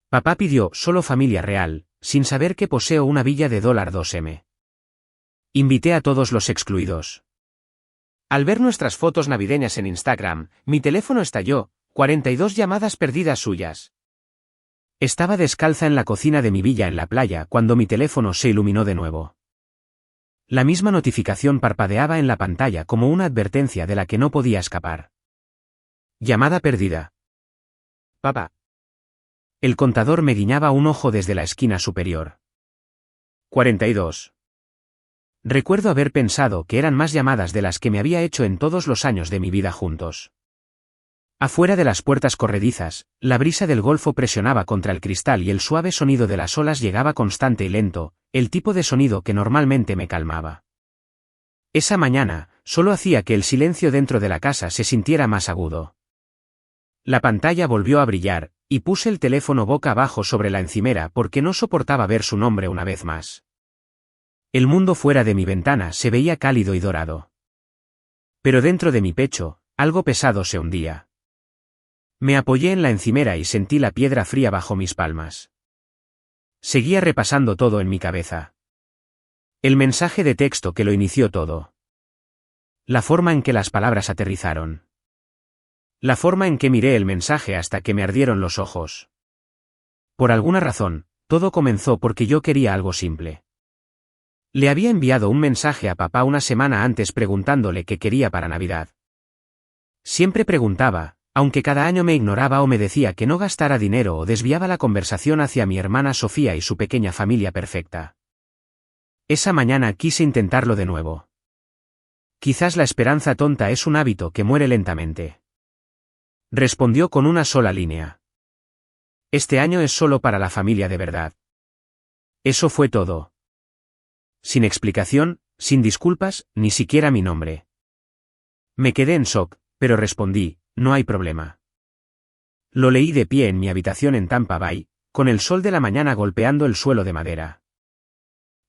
Papá pidió solo familia real, sin saber que poseo una villa de $2M. Invité a todos los excluidos. Al ver nuestras fotos navideñas en Instagram, mi teléfono estalló, 42 llamadas perdidas suyas. Estaba descalza en la cocina de mi villa en la playa cuando mi teléfono se iluminó de nuevo. La misma notificación parpadeaba en la pantalla como una advertencia de la que no podía escapar. Llamada perdida. Papá. El contador me guiñaba un ojo desde la esquina superior. 42. Recuerdo haber pensado que eran más llamadas de las que me había hecho en todos los años de mi vida juntos. Afuera de las puertas corredizas, la brisa del golfo presionaba contra el cristal y el suave sonido de las olas llegaba constante y lento, el tipo de sonido que normalmente me calmaba. Esa mañana, solo hacía que el silencio dentro de la casa se sintiera más agudo. La pantalla volvió a brillar, y puse el teléfono boca abajo sobre la encimera porque no soportaba ver su nombre una vez más. El mundo fuera de mi ventana se veía cálido y dorado. Pero dentro de mi pecho, algo pesado se hundía. Me apoyé en la encimera y sentí la piedra fría bajo mis palmas. Seguía repasando todo en mi cabeza. El mensaje de texto que lo inició todo. La forma en que las palabras aterrizaron. La forma en que miré el mensaje hasta que me ardieron los ojos. Por alguna razón, todo comenzó porque yo quería algo simple. Le había enviado un mensaje a papá una semana antes preguntándole qué quería para Navidad. Siempre preguntaba, aunque cada año me ignoraba o me decía que no gastara dinero o desviaba la conversación hacia mi hermana Sofía y su pequeña familia perfecta. Esa mañana quise intentarlo de nuevo. Quizás la esperanza tonta es un hábito que muere lentamente. Respondió con una sola línea. Este año es solo para la familia de verdad. Eso fue todo. Sin explicación, sin disculpas, ni siquiera mi nombre. Me quedé en shock, pero respondí, no hay problema. Lo leí de pie en mi habitación en Tampa Bay, con el sol de la mañana golpeando el suelo de madera.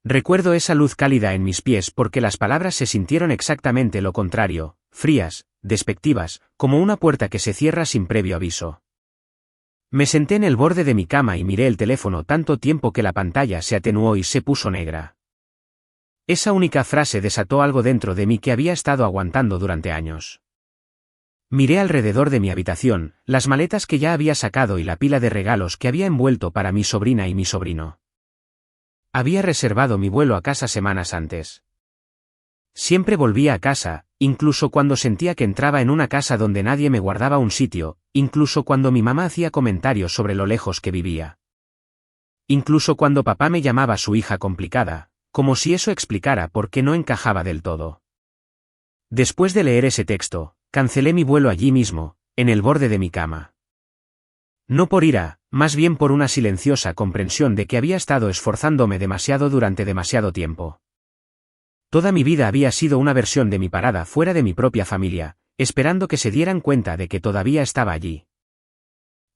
Recuerdo esa luz cálida en mis pies porque las palabras se sintieron exactamente lo contrario, frías, despectivas, como una puerta que se cierra sin previo aviso. Me senté en el borde de mi cama y miré el teléfono tanto tiempo que la pantalla se atenuó y se puso negra. Esa única frase desató algo dentro de mí que había estado aguantando durante años. Miré alrededor de mi habitación, las maletas que ya había sacado y la pila de regalos que había envuelto para mi sobrina y mi sobrino. Había reservado mi vuelo a casa semanas antes. Siempre volvía a casa, incluso cuando sentía que entraba en una casa donde nadie me guardaba un sitio, incluso cuando mi mamá hacía comentarios sobre lo lejos que vivía. Incluso cuando papá me llamaba su hija complicada, como si eso explicara por qué no encajaba del todo. Después de leer ese texto, cancelé mi vuelo allí mismo, en el borde de mi cama. No por ira, más bien por una silenciosa comprensión de que había estado esforzándome demasiado durante demasiado tiempo. Toda mi vida había sido una versión de mi parada fuera de mi propia familia, esperando que se dieran cuenta de que todavía estaba allí.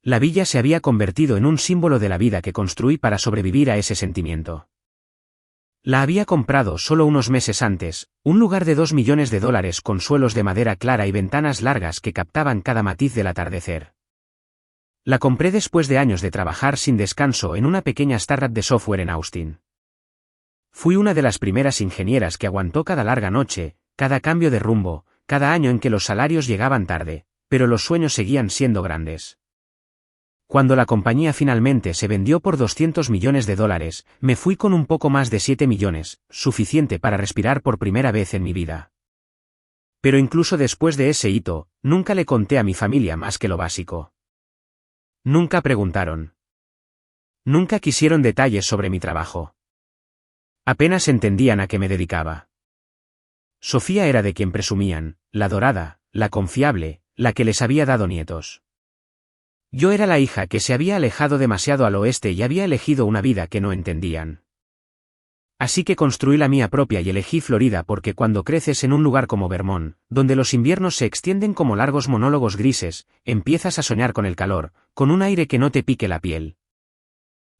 La villa se había convertido en un símbolo de la vida que construí para sobrevivir a ese sentimiento. La había comprado solo unos meses antes, un lugar de $2 millones con suelos de madera clara y ventanas largas que captaban cada matiz del atardecer. La compré después de años de trabajar sin descanso en una pequeña startup de software en Austin. Fui una de las primeras ingenieras que aguantó cada larga noche, cada cambio de rumbo, cada año en que los salarios llegaban tarde, pero los sueños seguían siendo grandes. Cuando la compañía finalmente se vendió por $200 millones, me fui con un poco más de 7 millones, suficiente para respirar por primera vez en mi vida. Pero incluso después de ese hito, nunca le conté a mi familia más que lo básico. Nunca preguntaron. Nunca quisieron detalles sobre mi trabajo. Apenas entendían a qué me dedicaba. Sofía era de quien presumían, la dorada, la confiable, la que les había dado nietos. Yo era la hija que se había alejado demasiado al oeste y había elegido una vida que no entendían. Así que construí la mía propia y elegí Florida porque cuando creces en un lugar como Vermont, donde los inviernos se extienden como largos monólogos grises, empiezas a soñar con el calor, con un aire que no te pique la piel.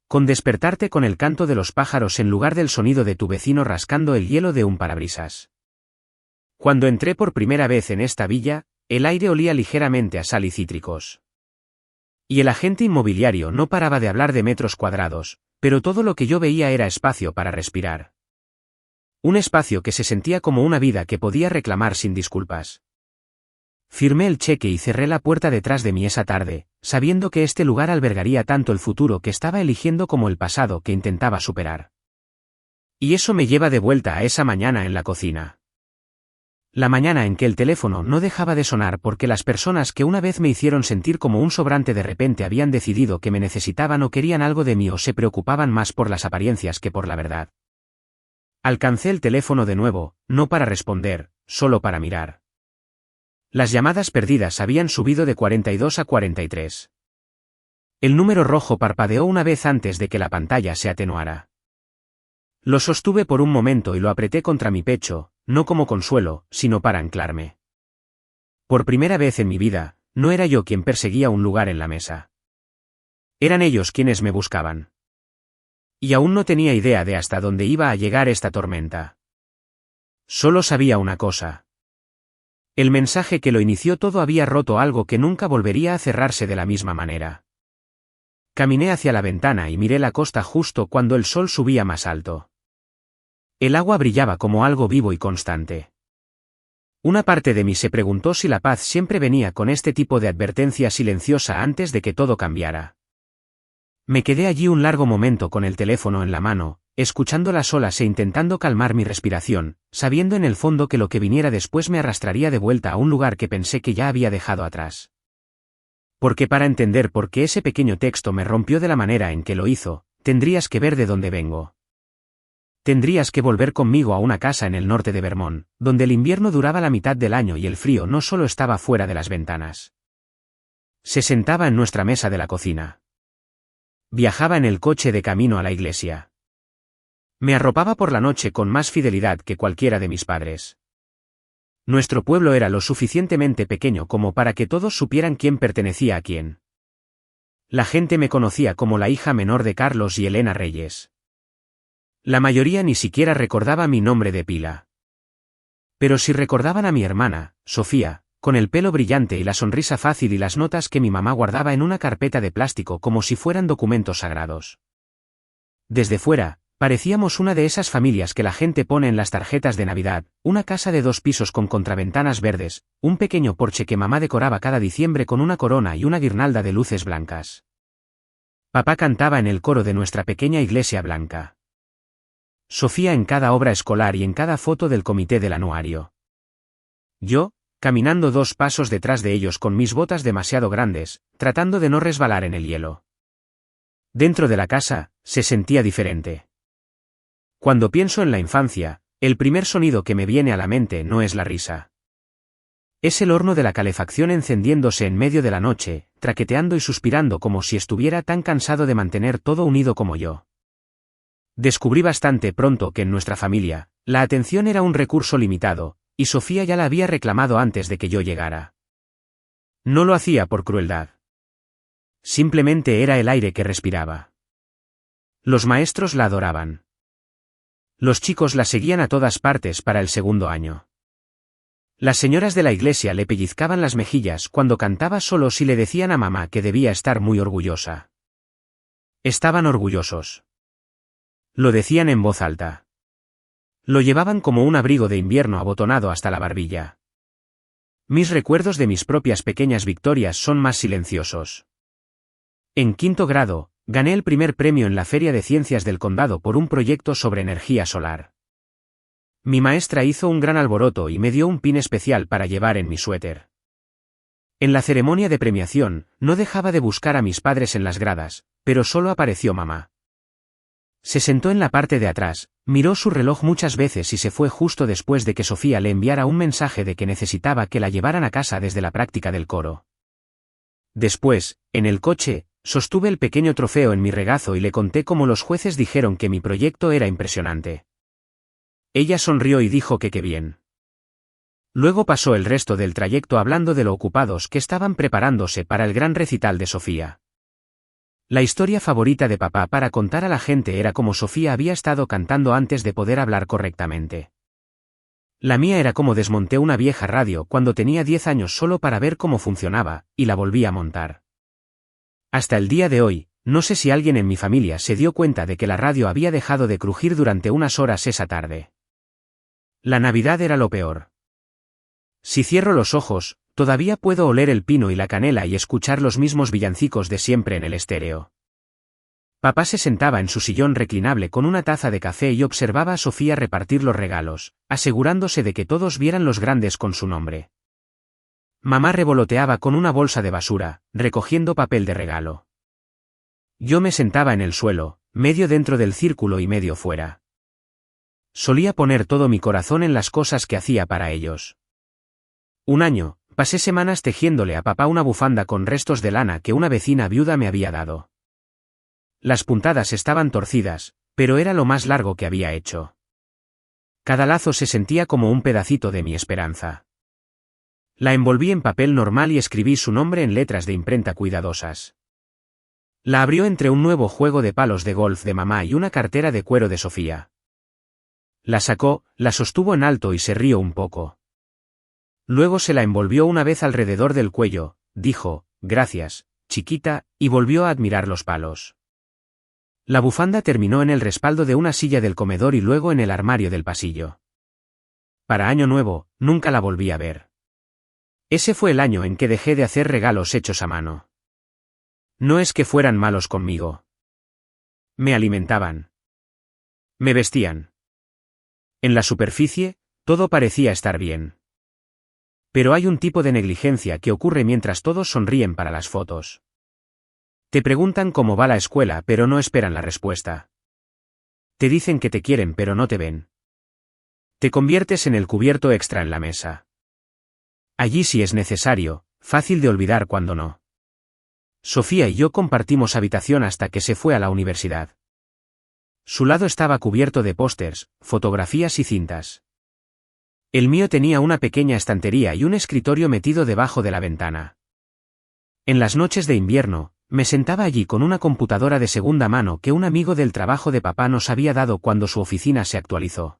Con despertarte con el canto de los pájaros en lugar del sonido de tu vecino rascando el hielo de un parabrisas. Cuando entré por primera vez en esta villa, el aire olía ligeramente a sal y cítricos. Y el agente inmobiliario no paraba de hablar de metros cuadrados, pero todo lo que yo veía era espacio para respirar. Un espacio que se sentía como una vida que podía reclamar sin disculpas. Firmé el cheque y cerré la puerta detrás de mí esa tarde, sabiendo que este lugar albergaría tanto el futuro que estaba eligiendo como el pasado que intentaba superar. Y eso me lleva de vuelta a esa mañana en la cocina. La mañana en que el teléfono no dejaba de sonar porque las personas que una vez me hicieron sentir como un sobrante de repente habían decidido que me necesitaban o querían algo de mí o se preocupaban más por las apariencias que por la verdad. Alcancé el teléfono de nuevo, no para responder, solo para mirar. Las llamadas perdidas habían subido de 42 a 43. El número rojo parpadeó una vez antes de que la pantalla se atenuara. Lo sostuve por un momento y lo apreté contra mi pecho, no como consuelo, sino para anclarme. Por primera vez en mi vida, no era yo quien perseguía un lugar en la mesa. Eran ellos quienes me buscaban. Y aún no tenía idea de hasta dónde iba a llegar esta tormenta. Solo sabía una cosa. El mensaje que lo inició todo había roto algo que nunca volvería a cerrarse de la misma manera. Caminé hacia la ventana y miré la costa justo cuando el sol subía más alto. El agua brillaba como algo vivo y constante. Una parte de mí se preguntó si la paz siempre venía con este tipo de advertencia silenciosa antes de que todo cambiara. Me quedé allí un largo momento con el teléfono en la mano, escuchando las olas e intentando calmar mi respiración, sabiendo en el fondo que lo que viniera después me arrastraría de vuelta a un lugar que pensé que ya había dejado atrás. Porque para entender por qué ese pequeño texto me rompió de la manera en que lo hizo, tendrías que ver de dónde vengo. Tendrías que volver conmigo a una casa en el norte de Vermont, donde el invierno duraba la mitad del año y el frío no solo estaba fuera de las ventanas. Se sentaba en nuestra mesa de la cocina. Viajaba en el coche de camino a la iglesia. Me arropaba por la noche con más fidelidad que cualquiera de mis padres. Nuestro pueblo era lo suficientemente pequeño como para que todos supieran quién pertenecía a quién. La gente me conocía como la hija menor de Carlos y Elena Reyes. La mayoría ni siquiera recordaba mi nombre de pila. Pero sí recordaban a mi hermana, Sofía, con el pelo brillante y la sonrisa fácil y las notas que mi mamá guardaba en una carpeta de plástico como si fueran documentos sagrados. Desde fuera, parecíamos una de esas familias que la gente pone en las tarjetas de Navidad, una casa de 2 pisos con contraventanas verdes, un pequeño porche que mamá decoraba cada diciembre con una corona y una guirnalda de luces blancas. Papá cantaba en el coro de nuestra pequeña iglesia blanca. Sofía en cada obra escolar y en cada foto del comité del anuario. Yo, caminando 2 pasos detrás de ellos con mis botas demasiado grandes, tratando de no resbalar en el hielo. Dentro de la casa, se sentía diferente. Cuando pienso en la infancia, el primer sonido que me viene a la mente no es la risa. Es el horno de la calefacción encendiéndose en medio de la noche, traqueteando y suspirando como si estuviera tan cansado de mantener todo unido como yo. Descubrí bastante pronto que en nuestra familia, la atención era un recurso limitado, y Sofía ya la había reclamado antes de que yo llegara. No lo hacía por crueldad. Simplemente era el aire que respiraba. Los maestros la adoraban. Los chicos la seguían a todas partes para el 2º año. Las señoras de la iglesia le pellizcaban las mejillas cuando cantaba solos y le decían a mamá que debía estar muy orgullosa. Estaban orgullosos. Lo decían en voz alta. Lo llevaban como un abrigo de invierno abotonado hasta la barbilla. Mis recuerdos de mis propias pequeñas victorias son más silenciosos. En 5º grado, gané el primer premio en la Feria de Ciencias del Condado por un proyecto sobre energía solar. Mi maestra hizo un gran alboroto y me dio un pin especial para llevar en mi suéter. En la ceremonia de premiación, no dejaba de buscar a mis padres en las gradas, pero solo apareció mamá. Se sentó en la parte de atrás, miró su reloj muchas veces y se fue justo después de que Sofía le enviara un mensaje de que necesitaba que la llevaran a casa desde la práctica del coro. Después, en el coche, sostuve el pequeño trofeo en mi regazo y le conté cómo los jueces dijeron que mi proyecto era impresionante. Ella sonrió y dijo que qué bien. Luego pasó el resto del trayecto hablando de lo ocupados que estaban preparándose para el gran recital de Sofía. La historia favorita de papá para contar a la gente era cómo Sofía había estado cantando antes de poder hablar correctamente. La mía era cómo desmonté una vieja radio cuando tenía 10 años solo para ver cómo funcionaba, y la volví a montar. Hasta el día de hoy, no sé si alguien en mi familia se dio cuenta de que la radio había dejado de crujir durante unas horas esa tarde. La Navidad era lo peor. Si cierro los ojos, todavía puedo oler el pino y la canela y escuchar los mismos villancicos de siempre en el estéreo. Papá se sentaba en su sillón reclinable con una taza de café y observaba a Sofía repartir los regalos, asegurándose de que todos vieran los grandes con su nombre. Mamá revoloteaba con una bolsa de basura, recogiendo papel de regalo. Yo me sentaba en el suelo, medio dentro del círculo y medio fuera. Solía poner todo mi corazón en las cosas que hacía para ellos. Un año, pasé semanas tejiéndole a papá una bufanda con restos de lana que una vecina viuda me había dado. Las puntadas estaban torcidas, pero era lo más largo que había hecho. Cada lazo se sentía como un pedacito de mi esperanza. La envolví en papel normal y escribí su nombre en letras de imprenta cuidadosas. La abrió entre un nuevo juego de palos de golf de mamá y una cartera de cuero de Sofía. La sacó, la sostuvo en alto y se rió un poco. Luego se la envolvió una vez alrededor del cuello, dijo, «Gracias, chiquita», y volvió a admirar los palos. La bufanda terminó en el respaldo de una silla del comedor y luego en el armario del pasillo. Para Año Nuevo, nunca la volví a ver. Ese fue el año en que dejé de hacer regalos hechos a mano. No es que fueran malos conmigo. Me alimentaban. Me vestían. En la superficie, todo parecía estar bien. Pero hay un tipo de negligencia que ocurre mientras todos sonríen para las fotos. Te preguntan cómo va la escuela pero no esperan la respuesta. Te dicen que te quieren pero no te ven. Te conviertes en el cubierto extra en la mesa. Allí sí es necesario, fácil de olvidar cuando no. Sofía y yo compartimos habitación hasta que se fue a la universidad. Su lado estaba cubierto de pósters, fotografías y cintas. El mío tenía una pequeña estantería y un escritorio metido debajo de la ventana. En las noches de invierno, me sentaba allí con una computadora de segunda mano que un amigo del trabajo de papá nos había dado cuando su oficina se actualizó.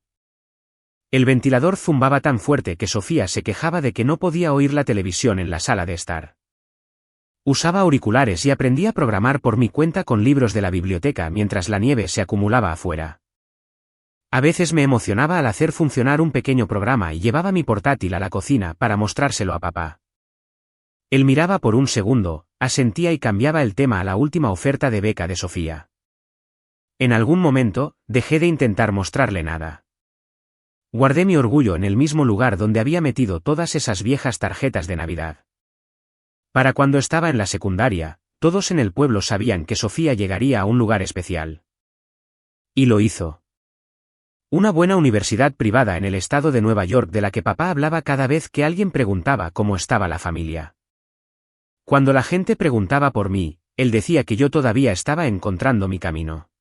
El ventilador zumbaba tan fuerte que Sofía se quejaba de que no podía oír la televisión en la sala de estar. Usaba auriculares y aprendí a programar por mi cuenta con libros de la biblioteca mientras la nieve se acumulaba afuera. A veces me emocionaba al hacer funcionar un pequeño programa y llevaba mi portátil a la cocina para mostrárselo a papá. Él miraba por un segundo, asentía y cambiaba el tema a la última oferta de beca de Sofía. En algún momento, dejé de intentar mostrarle nada. Guardé mi orgullo en el mismo lugar donde había metido todas esas viejas tarjetas de Navidad. Para cuando estaba en la secundaria, todos en el pueblo sabían que Sofía llegaría a un lugar especial. Y lo hizo. Una buena universidad privada en el estado de Nueva York de la que papá hablaba cada vez que alguien preguntaba cómo estaba la familia. Cuando la gente preguntaba por mí, él decía que yo todavía estaba encontrando mi camino.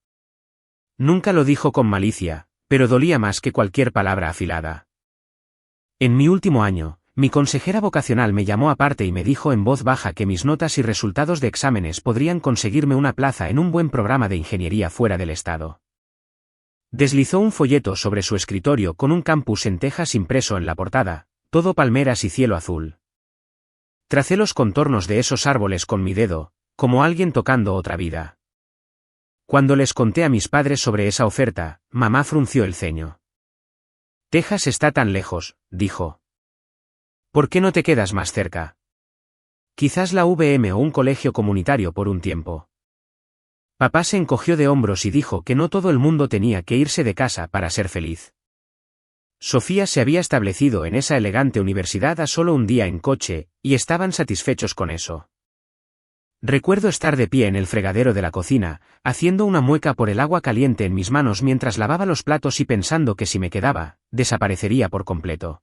Nunca lo dijo con malicia, pero dolía más que cualquier palabra afilada. En mi último año, mi consejera vocacional me llamó aparte y me dijo en voz baja que mis notas y resultados de exámenes podrían conseguirme una plaza en un buen programa de ingeniería fuera del estado. Deslizó un folleto sobre su escritorio con un campus en Texas impreso en la portada, todo palmeras y cielo azul. Tracé los contornos de esos árboles con mi dedo, como alguien tocando otra vida. Cuando les conté a mis padres sobre esa oferta, mamá frunció el ceño. Texas está tan lejos, dijo. ¿Por qué no te quedas más cerca? Quizás la VM o un colegio comunitario por un tiempo. Papá se encogió de hombros y dijo que no todo el mundo tenía que irse de casa para ser feliz. Sofía se había establecido en esa elegante universidad a solo un día en coche, y estaban satisfechos con eso. Recuerdo estar de pie en el fregadero de la cocina, haciendo una mueca por el agua caliente en mis manos mientras lavaba los platos y pensando que si me quedaba, desaparecería por completo.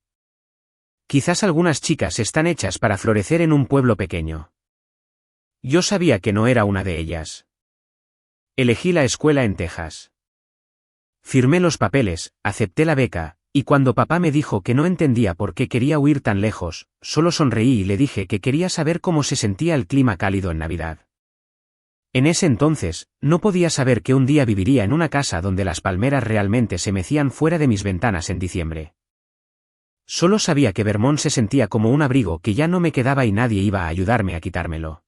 Quizás algunas chicas están hechas para florecer en un pueblo pequeño. Yo sabía que no era una de ellas. Elegí la escuela en Texas. Firmé los papeles, acepté la beca, y cuando papá me dijo que no entendía por qué quería huir tan lejos, solo sonreí y le dije que quería saber cómo se sentía el clima cálido en Navidad. En ese entonces, no podía saber que un día viviría en una casa donde las palmeras realmente se mecían fuera de mis ventanas en diciembre. Solo sabía que Vermont se sentía como un abrigo que ya no me quedaba y nadie iba a ayudarme a quitármelo.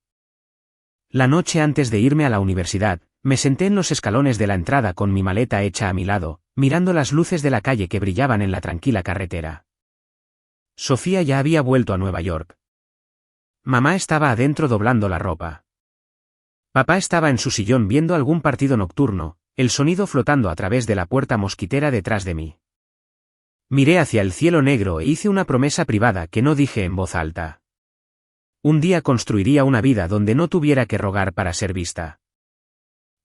La noche antes de irme a la universidad, me senté en los escalones de la entrada con mi maleta hecha a mi lado, mirando las luces de la calle que brillaban en la tranquila carretera. Sofía ya había vuelto a Nueva York. Mamá estaba adentro doblando la ropa. Papá estaba en su sillón viendo algún partido nocturno, el sonido flotando a través de la puerta mosquitera detrás de mí. Miré hacia el cielo negro e hice una promesa privada que no dije en voz alta. Un día construiría una vida donde no tuviera que rogar para ser vista.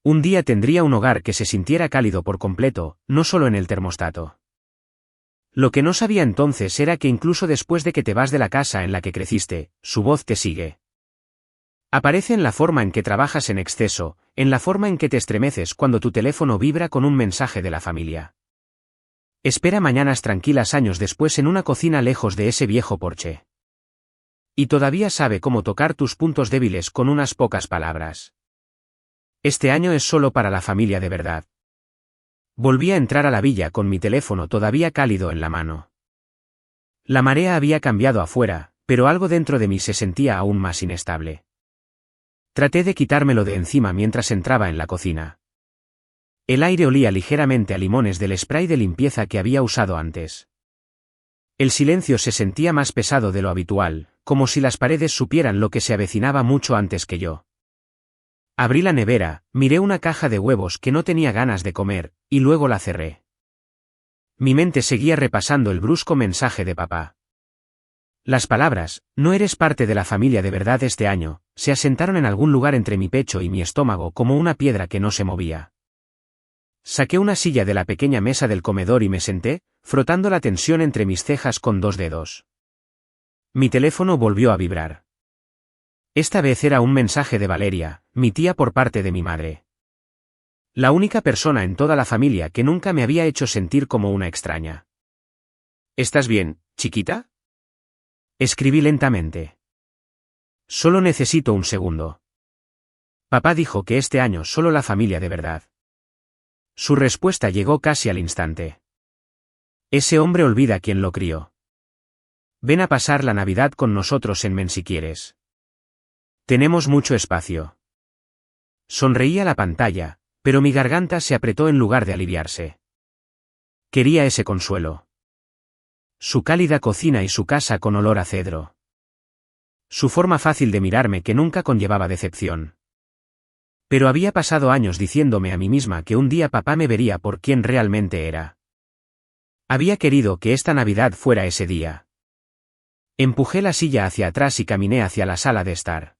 Un día tendría un hogar que se sintiera cálido por completo, no solo en el termostato. Lo que no sabía entonces era que incluso después de que te vas de la casa en la que creciste, su voz te sigue. Aparece en la forma en que trabajas en exceso, en la forma en que te estremeces cuando tu teléfono vibra con un mensaje de la familia. Espera mañanas tranquilas años después en una cocina lejos de ese viejo porche. Y todavía sabe cómo tocar tus puntos débiles con unas pocas palabras. Este año es solo para la familia de verdad. Volví a entrar a la villa con mi teléfono todavía cálido en la mano. La marea había cambiado afuera, pero algo dentro de mí se sentía aún más inestable. Traté de quitármelo de encima mientras entraba en la cocina. El aire olía ligeramente a limones del spray de limpieza que había usado antes. El silencio se sentía más pesado de lo habitual, como si las paredes supieran lo que se avecinaba mucho antes que yo. Abrí la nevera, miré una caja de huevos que no tenía ganas de comer, y luego la cerré. Mi mente seguía repasando el brusco mensaje de papá. Las palabras, no eres parte de la familia de verdad este año, se asentaron en algún lugar entre mi pecho y mi estómago como una piedra que no se movía. Saqué una silla de la pequeña mesa del comedor y me senté, frotando la tensión entre mis cejas con 2 dedos. Mi teléfono volvió a vibrar. Esta vez era un mensaje de Valeria, mi tía por parte de mi madre. La única persona en toda la familia que nunca me había hecho sentir como una extraña. ¿Estás bien, chiquita? Escribí lentamente. Solo necesito un segundo. Papá dijo que este año solo la familia de verdad. Su respuesta llegó casi al instante. Ese hombre olvida quién lo crió. Ven a pasar la Navidad con nosotros en Men si quieres. Tenemos mucho espacio. Sonreí a la pantalla, pero mi garganta se apretó en lugar de aliviarse. Quería ese consuelo. Su cálida cocina y su casa con olor a cedro. Su forma fácil de mirarme que nunca conllevaba decepción. Pero había pasado años diciéndome a mí misma que un día papá me vería por quien realmente era. Había querido que esta Navidad fuera ese día. Empujé la silla hacia atrás y caminé hacia la sala de estar.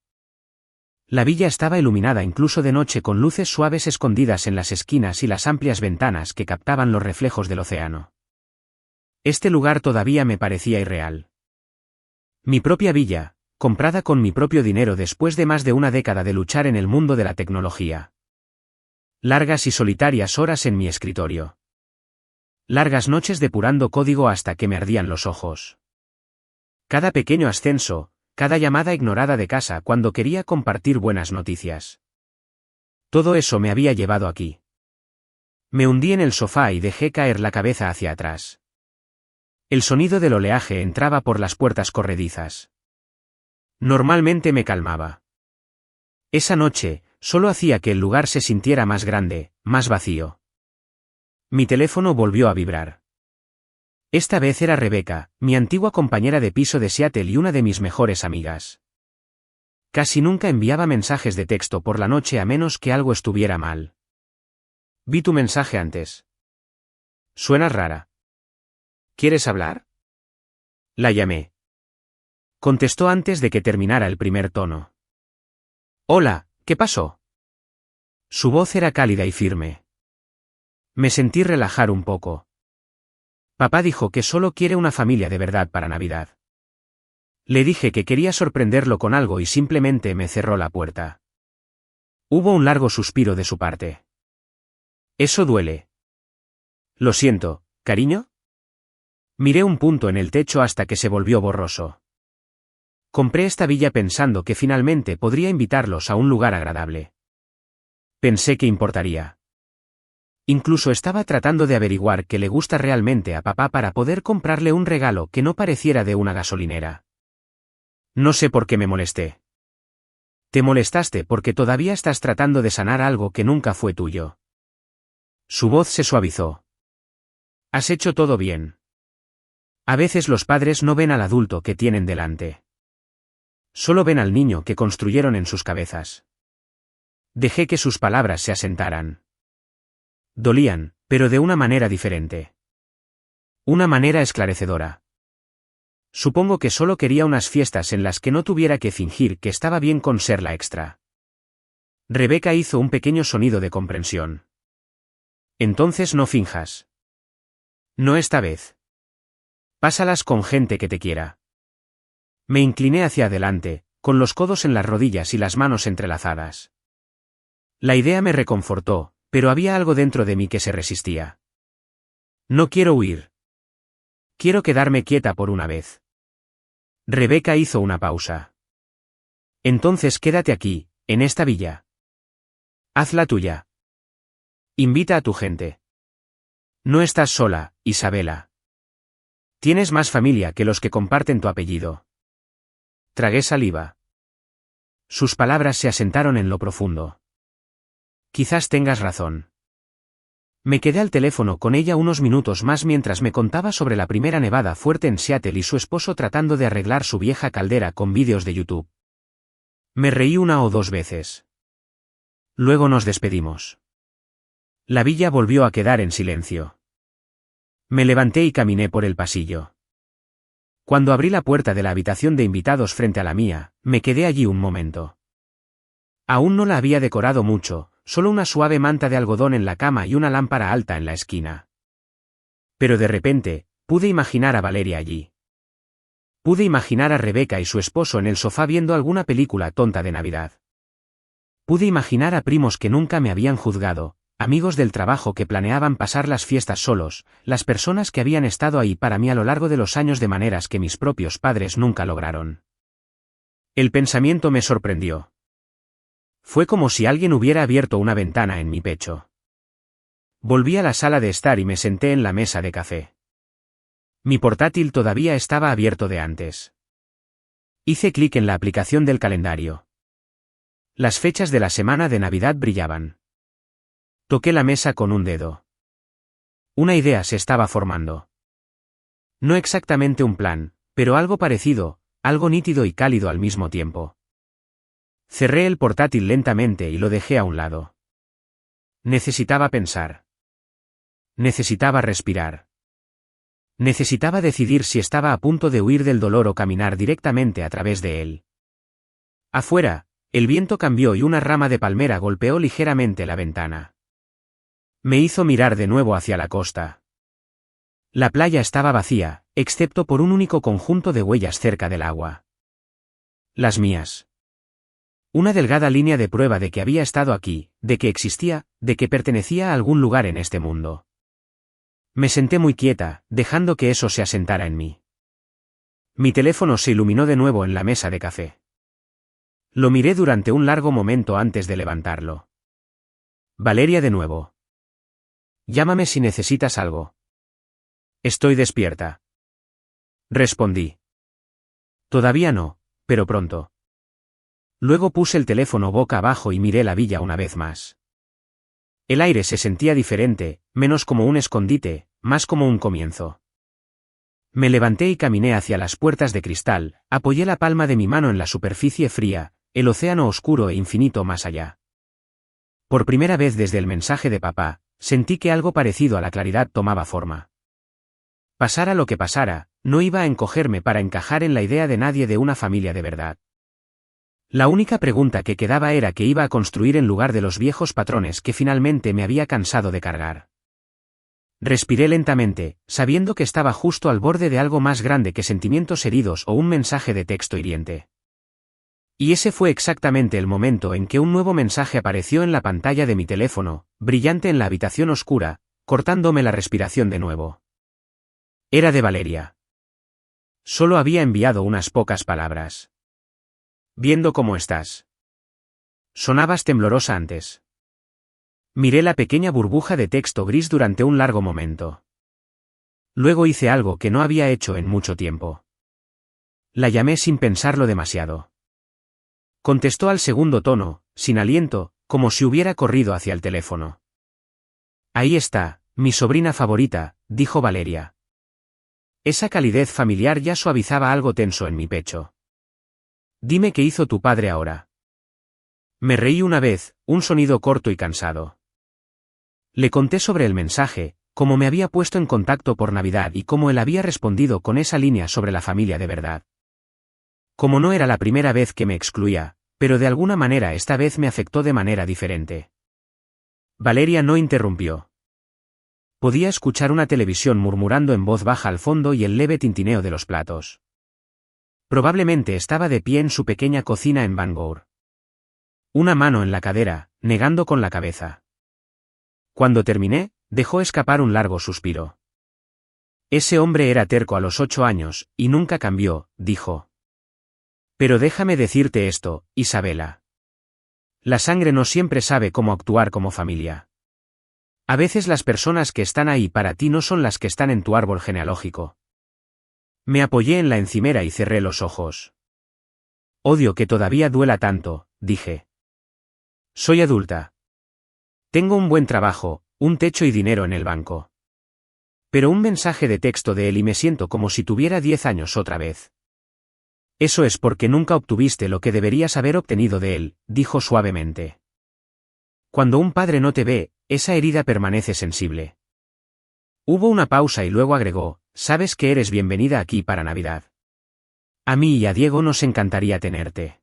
La villa estaba iluminada incluso de noche con luces suaves escondidas en las esquinas y las amplias ventanas que captaban los reflejos del océano. Este lugar todavía me parecía irreal. Mi propia villa, comprada con mi propio dinero después de más de una década de luchar en el mundo de la tecnología. Largas y solitarias horas en mi escritorio. Largas noches depurando código hasta que me ardían los ojos. Cada pequeño ascenso, cada llamada ignorada de casa cuando quería compartir buenas noticias. Todo eso me había llevado aquí. Me hundí en el sofá y dejé caer la cabeza hacia atrás. El sonido del oleaje entraba por las puertas corredizas. Normalmente me calmaba. Esa noche, solo hacía que el lugar se sintiera más grande, más vacío. Mi teléfono volvió a vibrar. Esta vez era Rebeca, mi antigua compañera de piso de Seattle y una de mis mejores amigas. Casi nunca enviaba mensajes de texto por la noche a menos que algo estuviera mal. Vi tu mensaje antes. Suenas rara. ¿Quieres hablar? La llamé. Contestó antes de que terminara el primer tono. Hola, ¿qué pasó? Su voz era cálida y firme. Me sentí relajar un poco. Papá dijo que solo quiere una familia de verdad para Navidad. Le dije que quería sorprenderlo con algo y simplemente me cerró la puerta. Hubo un largo suspiro de su parte. Eso duele. Lo siento, cariño. Miré un punto en el techo hasta que se volvió borroso. Compré esta villa pensando que finalmente podría invitarlos a un lugar agradable. Pensé que importaría. Incluso estaba tratando de averiguar qué le gusta realmente a papá para poder comprarle un regalo que no pareciera de una gasolinera. No sé por qué me molesté. Te molestaste porque todavía estás tratando de sanar algo que nunca fue tuyo. Su voz se suavizó. Has hecho todo bien. A veces los padres no ven al adulto que tienen delante. Solo ven al niño que construyeron en sus cabezas. Dejé que sus palabras se asentaran. Dolían, pero de una manera diferente. Una manera esclarecedora. Supongo que solo quería unas fiestas en las que no tuviera que fingir que estaba bien con ser la extra. Rebeca hizo un pequeño sonido de comprensión. Entonces no finjas. No esta vez. Pásalas con gente que te quiera. Me incliné hacia adelante, con los codos en las rodillas y las manos entrelazadas. La idea me reconfortó, pero había algo dentro de mí que se resistía. No quiero huir. Quiero quedarme quieta por una vez. Rebeca hizo una pausa. Entonces quédate aquí, en esta villa. Haz la tuya. Invita a tu gente. No estás sola, Isabela. Tienes más familia que los que comparten tu apellido. Tragué saliva. Sus palabras se asentaron en lo profundo. Quizás tengas razón. Me quedé al teléfono con ella unos minutos más mientras me contaba sobre la primera nevada fuerte en Seattle y su esposo tratando de arreglar su vieja caldera con vídeos de YouTube. Me reí una o dos veces. Luego nos despedimos. La villa volvió a quedar en silencio. Me levanté y caminé por el pasillo. Cuando abrí la puerta de la habitación de invitados frente a la mía, me quedé allí un momento. Aún no la había decorado mucho, solo una suave manta de algodón en la cama y una lámpara alta en la esquina. Pero de repente, pude imaginar a Valeria allí. Pude imaginar a Rebeca y su esposo en el sofá viendo alguna película tonta de Navidad. Pude imaginar a primos que nunca me habían juzgado, amigos del trabajo que planeaban pasar las fiestas solos, las personas que habían estado ahí para mí a lo largo de los años de maneras que mis propios padres nunca lograron. El pensamiento me sorprendió. Fue como si alguien hubiera abierto una ventana en mi pecho. Volví a la sala de estar y me senté en la mesa de café. Mi portátil todavía estaba abierto de antes. Hice clic en la aplicación del calendario. Las fechas de la semana de Navidad brillaban. Toqué la mesa con un dedo. Una idea se estaba formando. No exactamente un plan, pero algo parecido, algo nítido y cálido al mismo tiempo. Cerré el portátil lentamente y lo dejé a un lado. Necesitaba pensar. Necesitaba respirar. Necesitaba decidir si estaba a punto de huir del dolor o caminar directamente a través de él. Afuera, el viento cambió y una rama de palmera golpeó ligeramente la ventana. Me hizo mirar de nuevo hacia la costa. La playa estaba vacía, excepto por un único conjunto de huellas cerca del agua. Las mías. Una delgada línea de prueba de que había estado aquí, de que existía, de que pertenecía a algún lugar en este mundo. Me senté muy quieta, dejando que eso se asentara en mí. Mi teléfono se iluminó de nuevo en la mesa de café. Lo miré durante un largo momento antes de levantarlo. Valeria de nuevo. Llámame si necesitas algo. Estoy despierta. Respondí. Todavía no, pero pronto. Luego puse el teléfono boca abajo y miré la villa una vez más. El aire se sentía diferente, menos como un escondite, más como un comienzo. Me levanté y caminé hacia las puertas de cristal, apoyé la palma de mi mano en la superficie fría, el océano oscuro e infinito más allá. Por primera vez desde el mensaje de papá, sentí que algo parecido a la claridad tomaba forma. Pasara lo que pasara, no iba a encogerme para encajar en la idea de nadie de una familia de verdad. La única pregunta que quedaba era qué iba a construir en lugar de los viejos patrones que finalmente me había cansado de cargar. Respiré lentamente, sabiendo que estaba justo al borde de algo más grande que sentimientos heridos o un mensaje de texto hiriente. Y ese fue exactamente el momento en que un nuevo mensaje apareció en la pantalla de mi teléfono, brillante en la habitación oscura, cortándome la respiración de nuevo. Era de Valeria. Solo había enviado unas pocas palabras. Viendo cómo estás. Sonabas temblorosa antes. Miré la pequeña burbuja de texto gris durante un largo momento. Luego hice algo que no había hecho en mucho tiempo. La llamé sin pensarlo demasiado. Contestó al segundo tono, sin aliento, como si hubiera corrido hacia el teléfono. Ahí está, mi sobrina favorita, dijo Valeria. Esa calidez familiar ya suavizaba algo tenso en mi pecho. Dime qué hizo tu padre ahora. Me reí una vez, un sonido corto y cansado. Le conté sobre el mensaje, cómo me había puesto en contacto por Navidad y cómo él había respondido con esa línea sobre la familia de verdad. Como no era la primera vez que me excluía, pero de alguna manera esta vez me afectó de manera diferente. Valeria no interrumpió. Podía escuchar una televisión murmurando en voz baja al fondo y el leve tintineo de los platos. Probablemente estaba de pie en su pequeña cocina en Bangor. Una mano en la cadera, negando con la cabeza. Cuando terminé, dejó escapar un largo suspiro. Ese hombre era terco a los 8 años, y nunca cambió, dijo. Pero déjame decirte esto, Isabela. La sangre no siempre sabe cómo actuar como familia. A veces las personas que están ahí para ti no son las que están en tu árbol genealógico. Me apoyé en la encimera y cerré los ojos. Odio que todavía duela tanto, dije. Soy adulta. Tengo un buen trabajo, un techo y dinero en el banco. Pero un mensaje de texto de él y me siento como si tuviera 10 años otra vez. Eso es porque nunca obtuviste lo que deberías haber obtenido de él, dijo suavemente. Cuando un padre no te ve, esa herida permanece sensible. Hubo una pausa y luego agregó, sabes que eres bienvenida aquí para Navidad. A mí y a Diego nos encantaría tenerte.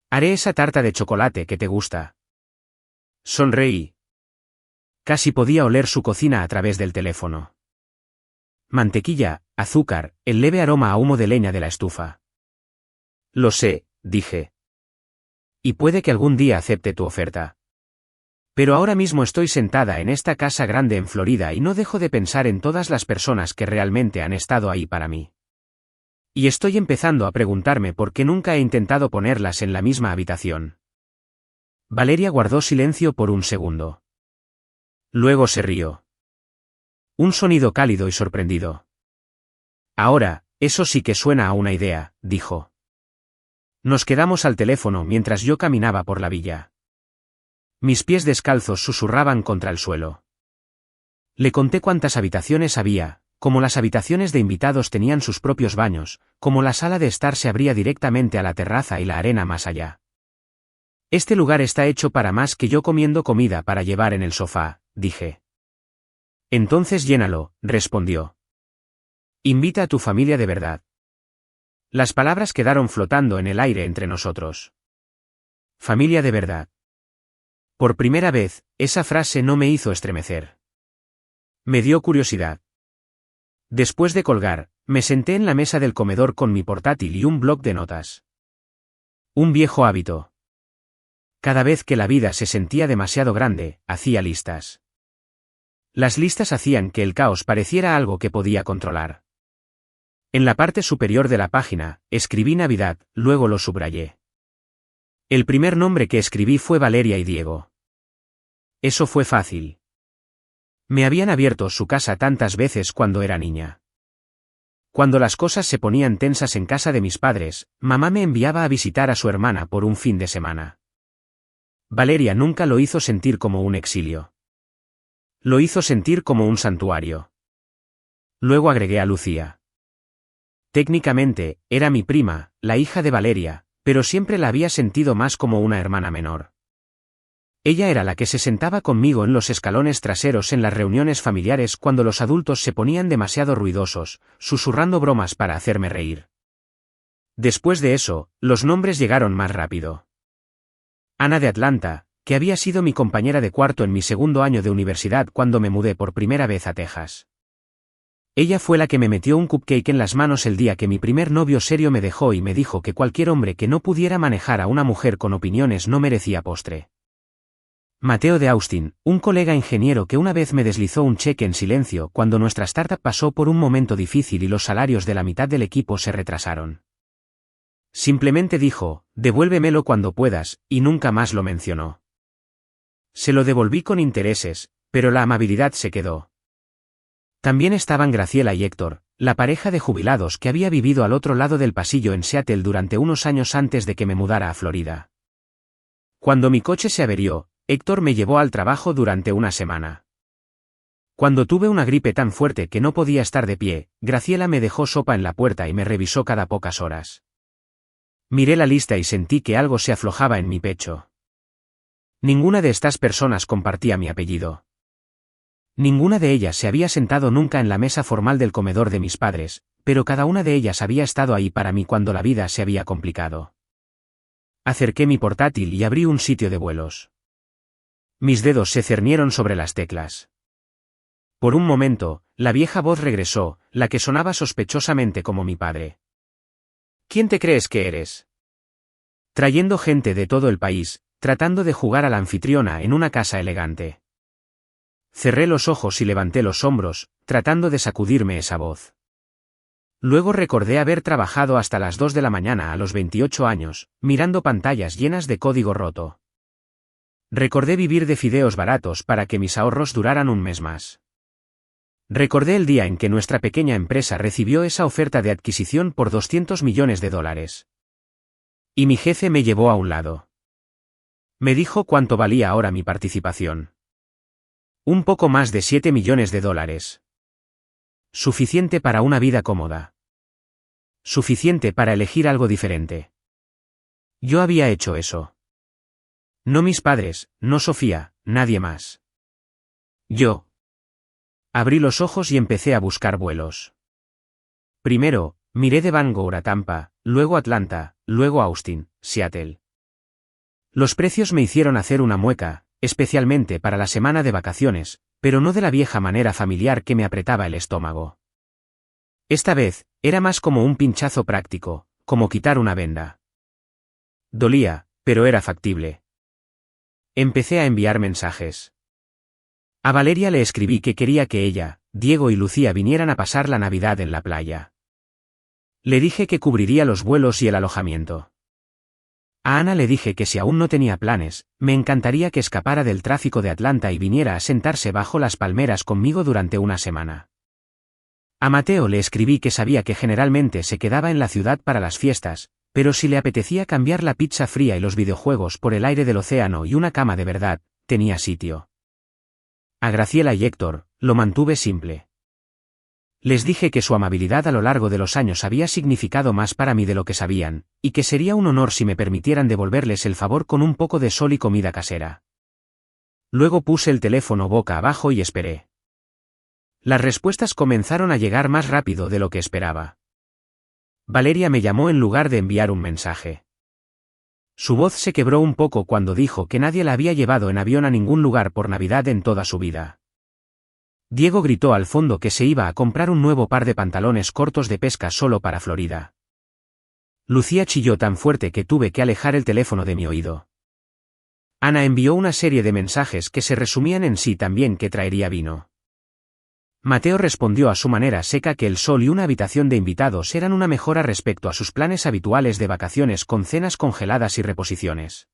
Haré esa tarta de chocolate que te gusta. Sonreí. Casi podía oler su cocina a través del teléfono. Mantequilla, azúcar, el leve aroma a humo de leña de la estufa. Lo sé, dije. Y puede que algún día acepte tu oferta. Pero ahora mismo estoy sentada en esta casa grande en Florida y no dejo de pensar en todas las personas que realmente han estado ahí para mí. Y estoy empezando a preguntarme por qué nunca he intentado ponerlas en la misma habitación. Valeria guardó silencio por un segundo. Luego se rió. Un sonido cálido y sorprendido. Ahora, eso sí que suena a una idea, dijo. Nos quedamos al teléfono mientras yo caminaba por la villa. Mis pies descalzos susurraban contra el suelo. Le conté cuántas habitaciones había, como las habitaciones de invitados tenían sus propios baños, como la sala de estar se abría directamente a la terraza y la arena más allá. Este lugar está hecho para más que yo comiendo comida para llevar en el sofá, dije. Entonces llénalo, respondió. Invita a tu familia de verdad. Las palabras quedaron flotando en el aire entre nosotros. Familia de verdad. Por primera vez, esa frase no me hizo estremecer. Me dio curiosidad. Después de colgar, me senté en la mesa del comedor con mi portátil y un bloc de notas. Un viejo hábito. Cada vez que la vida se sentía demasiado grande, hacía listas. Las listas hacían que el caos pareciera algo que podía controlar. En la parte superior de la página, escribí Navidad, luego lo subrayé. El primer nombre que escribí fue Valeria y Diego. Eso fue fácil. Me habían abierto su casa tantas veces cuando era niña. Cuando las cosas se ponían tensas en casa de mis padres, mamá me enviaba a visitar a su hermana por un fin de semana. Valeria nunca lo hizo sentir como un exilio. Lo hizo sentir como un santuario. Luego agregué a Lucía. Técnicamente, era mi prima, la hija de Valeria, pero siempre la había sentido más como una hermana menor. Ella era la que se sentaba conmigo en los escalones traseros en las reuniones familiares cuando los adultos se ponían demasiado ruidosos, susurrando bromas para hacerme reír. Después de eso, los nombres llegaron más rápido. Ana de Atlanta, que había sido mi compañera de cuarto en mi segundo año de universidad cuando me mudé por primera vez a Texas. Ella fue la que me metió un cupcake en las manos el día que mi primer novio serio me dejó y me dijo que cualquier hombre que no pudiera manejar a una mujer con opiniones no merecía postre. Mateo de Austin, un colega ingeniero que una vez me deslizó un cheque en silencio cuando nuestra startup pasó por un momento difícil y los salarios de la mitad del equipo se retrasaron. Simplemente dijo, devuélvemelo cuando puedas, y nunca más lo mencionó. Se lo devolví con intereses, pero la amabilidad se quedó. También estaban Graciela y Héctor, la pareja de jubilados que había vivido al otro lado del pasillo en Seattle durante unos años antes de que me mudara a Florida. Cuando mi coche se averió, Héctor me llevó al trabajo durante una semana. Cuando tuve una gripe tan fuerte que no podía estar de pie, Graciela me dejó sopa en la puerta y me revisó cada pocas horas. Miré la lista y sentí que algo se aflojaba en mi pecho. Ninguna de estas personas compartía mi apellido. Ninguna de ellas se había sentado nunca en la mesa formal del comedor de mis padres, pero cada una de ellas había estado ahí para mí cuando la vida se había complicado. Acerqué mi portátil y abrí un sitio de vuelos. Mis dedos se cernieron sobre las teclas. Por un momento, la vieja voz regresó, la que sonaba sospechosamente como mi padre. ¿Quién te crees que eres? Trayendo gente de todo el país, tratando de jugar a la anfitriona en una casa elegante. Cerré los ojos y levanté los hombros, tratando de sacudirme esa voz. Luego recordé haber trabajado hasta las 2 de la mañana a los 28 años, mirando pantallas llenas de código roto. Recordé vivir de fideos baratos para que mis ahorros duraran un mes más. Recordé el día en que nuestra pequeña empresa recibió esa oferta de adquisición por $200 millones. Y mi jefe me llevó a un lado. Me dijo cuánto valía ahora mi participación. Un poco más de $7 millones. Suficiente para una vida cómoda. Suficiente para elegir algo diferente. Yo había hecho eso. No mis padres, no Sofía, nadie más. Yo. Abrí los ojos y empecé a buscar vuelos. Primero, miré de Bangor a Tampa, luego Atlanta, luego Austin, Seattle. Los precios me hicieron hacer una mueca, especialmente para la semana de vacaciones, pero no de la vieja manera familiar que me apretaba el estómago. Esta vez, era más como un pinchazo práctico, como quitar una venda. Dolía, pero era factible. Empecé a enviar mensajes. A Valeria le escribí que quería que ella, Diego y Lucía vinieran a pasar la Navidad en la playa. Le dije que cubriría los vuelos y el alojamiento. A Ana le dije que si aún no tenía planes, me encantaría que escapara del tráfico de Atlanta y viniera a sentarse bajo las palmeras conmigo durante una semana. A Mateo le escribí que sabía que generalmente se quedaba en la ciudad para las fiestas, pero si le apetecía cambiar la pizza fría y los videojuegos por el aire del océano y una cama de verdad, tenía sitio. A Graciela y Héctor, lo mantuve simple. Les dije que su amabilidad a lo largo de los años había significado más para mí de lo que sabían, y que sería un honor si me permitieran devolverles el favor con un poco de sol y comida casera. Luego puse el teléfono boca abajo y esperé. Las respuestas comenzaron a llegar más rápido de lo que esperaba. Valeria me llamó en lugar de enviar un mensaje. Su voz se quebró un poco cuando dijo que nadie la había llevado en avión a ningún lugar por Navidad en toda su vida. Diego gritó al fondo que se iba a comprar un nuevo par de pantalones cortos de pesca solo para Florida. Lucía chilló tan fuerte que tuve que alejar el teléfono de mi oído. Ana envió una serie de mensajes que se resumían en sí también que traería vino. Mateo respondió a su manera seca que el sol y una habitación de invitados eran una mejora respecto a sus planes habituales de vacaciones con cenas congeladas y reposiciones.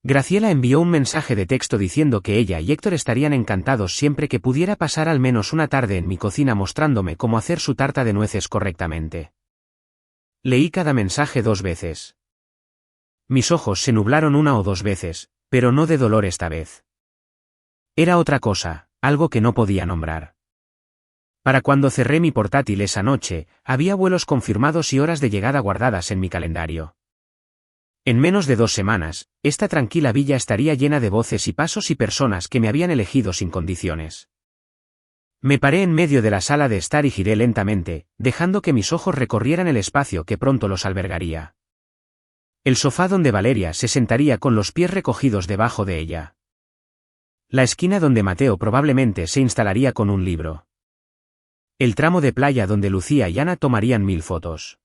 Graciela envió un mensaje de texto diciendo que ella y Héctor estarían encantados siempre que pudiera pasar al menos una tarde en mi cocina mostrándome cómo hacer su tarta de nueces correctamente. Leí cada mensaje 2 veces. Mis ojos se nublaron 1 o 2 veces, pero no de dolor esta vez. Era otra cosa, algo que no podía nombrar. Para cuando cerré mi portátil esa noche, había vuelos confirmados y horas de llegada guardadas en mi calendario. En menos de 2 semanas, esta tranquila villa estaría llena de voces y pasos y personas que me habían elegido sin condiciones. Me paré en medio de la sala de estar y giré lentamente, dejando que mis ojos recorrieran el espacio que pronto los albergaría. El sofá donde Valeria se sentaría con los pies recogidos debajo de ella. La esquina donde Mateo probablemente se instalaría con un libro. El tramo de playa donde Lucía y Ana tomarían 1000 fotos.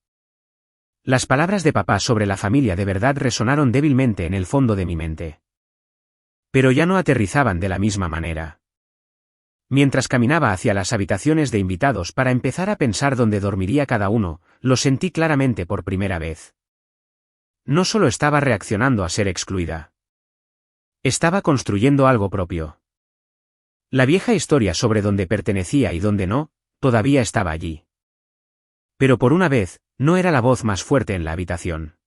Las palabras de papá sobre la familia de verdad resonaron débilmente en el fondo de mi mente. Pero ya no aterrizaban de la misma manera. Mientras caminaba hacia las habitaciones de invitados para empezar a pensar dónde dormiría cada uno, lo sentí claramente por primera vez. No solo estaba reaccionando a ser excluida. Estaba construyendo algo propio. La vieja historia sobre dónde pertenecía y dónde no, todavía estaba allí. Pero por una vez, no era la voz más fuerte en la habitación.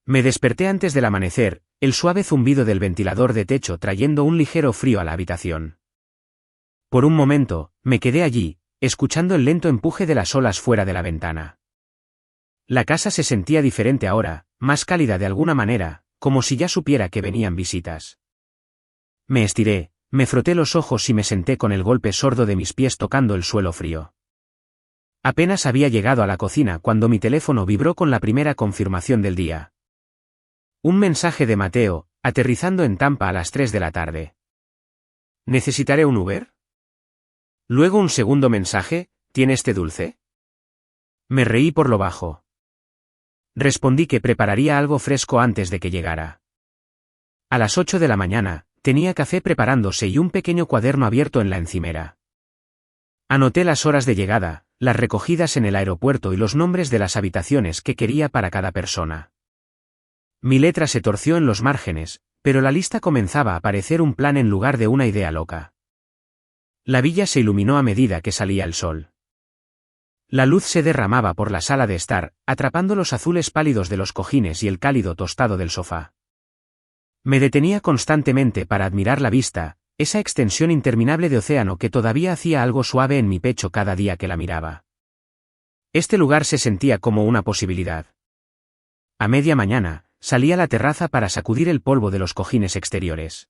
Me desperté antes del amanecer, el suave zumbido del ventilador de techo trayendo un ligero frío a la habitación. Por un momento, me quedé allí, escuchando el lento empuje de las olas fuera de la ventana. La casa se sentía diferente ahora, más cálida de alguna manera, como si ya supiera que venían visitas. Me estiré, me froté los ojos y me senté con el golpe sordo de mis pies tocando el suelo frío. Apenas había llegado a la cocina cuando mi teléfono vibró con la primera confirmación del día. Un mensaje de Mateo, aterrizando en Tampa a las 3 de la tarde. ¿Necesitaré un Uber? Luego un segundo mensaje, ¿tiene este dulce? Me reí por lo bajo. Respondí que prepararía algo fresco antes de que llegara. A las 8 de la mañana, tenía café preparándose y un pequeño cuaderno abierto en la encimera. Anoté las horas de llegada, las recogidas en el aeropuerto y los nombres de las habitaciones que quería para cada persona. Mi letra se torció en los márgenes, pero la lista comenzaba a parecer un plan en lugar de una idea loca. La villa se iluminó a medida que salía el sol. La luz se derramaba por la sala de estar, atrapando los azules pálidos de los cojines y el cálido tostado del sofá. Me detenía constantemente para admirar la vista, esa extensión interminable de océano que todavía hacía algo suave en mi pecho cada día que la miraba. Este lugar se sentía como una posibilidad. A media mañana, salí a la terraza para sacudir el polvo de los cojines exteriores.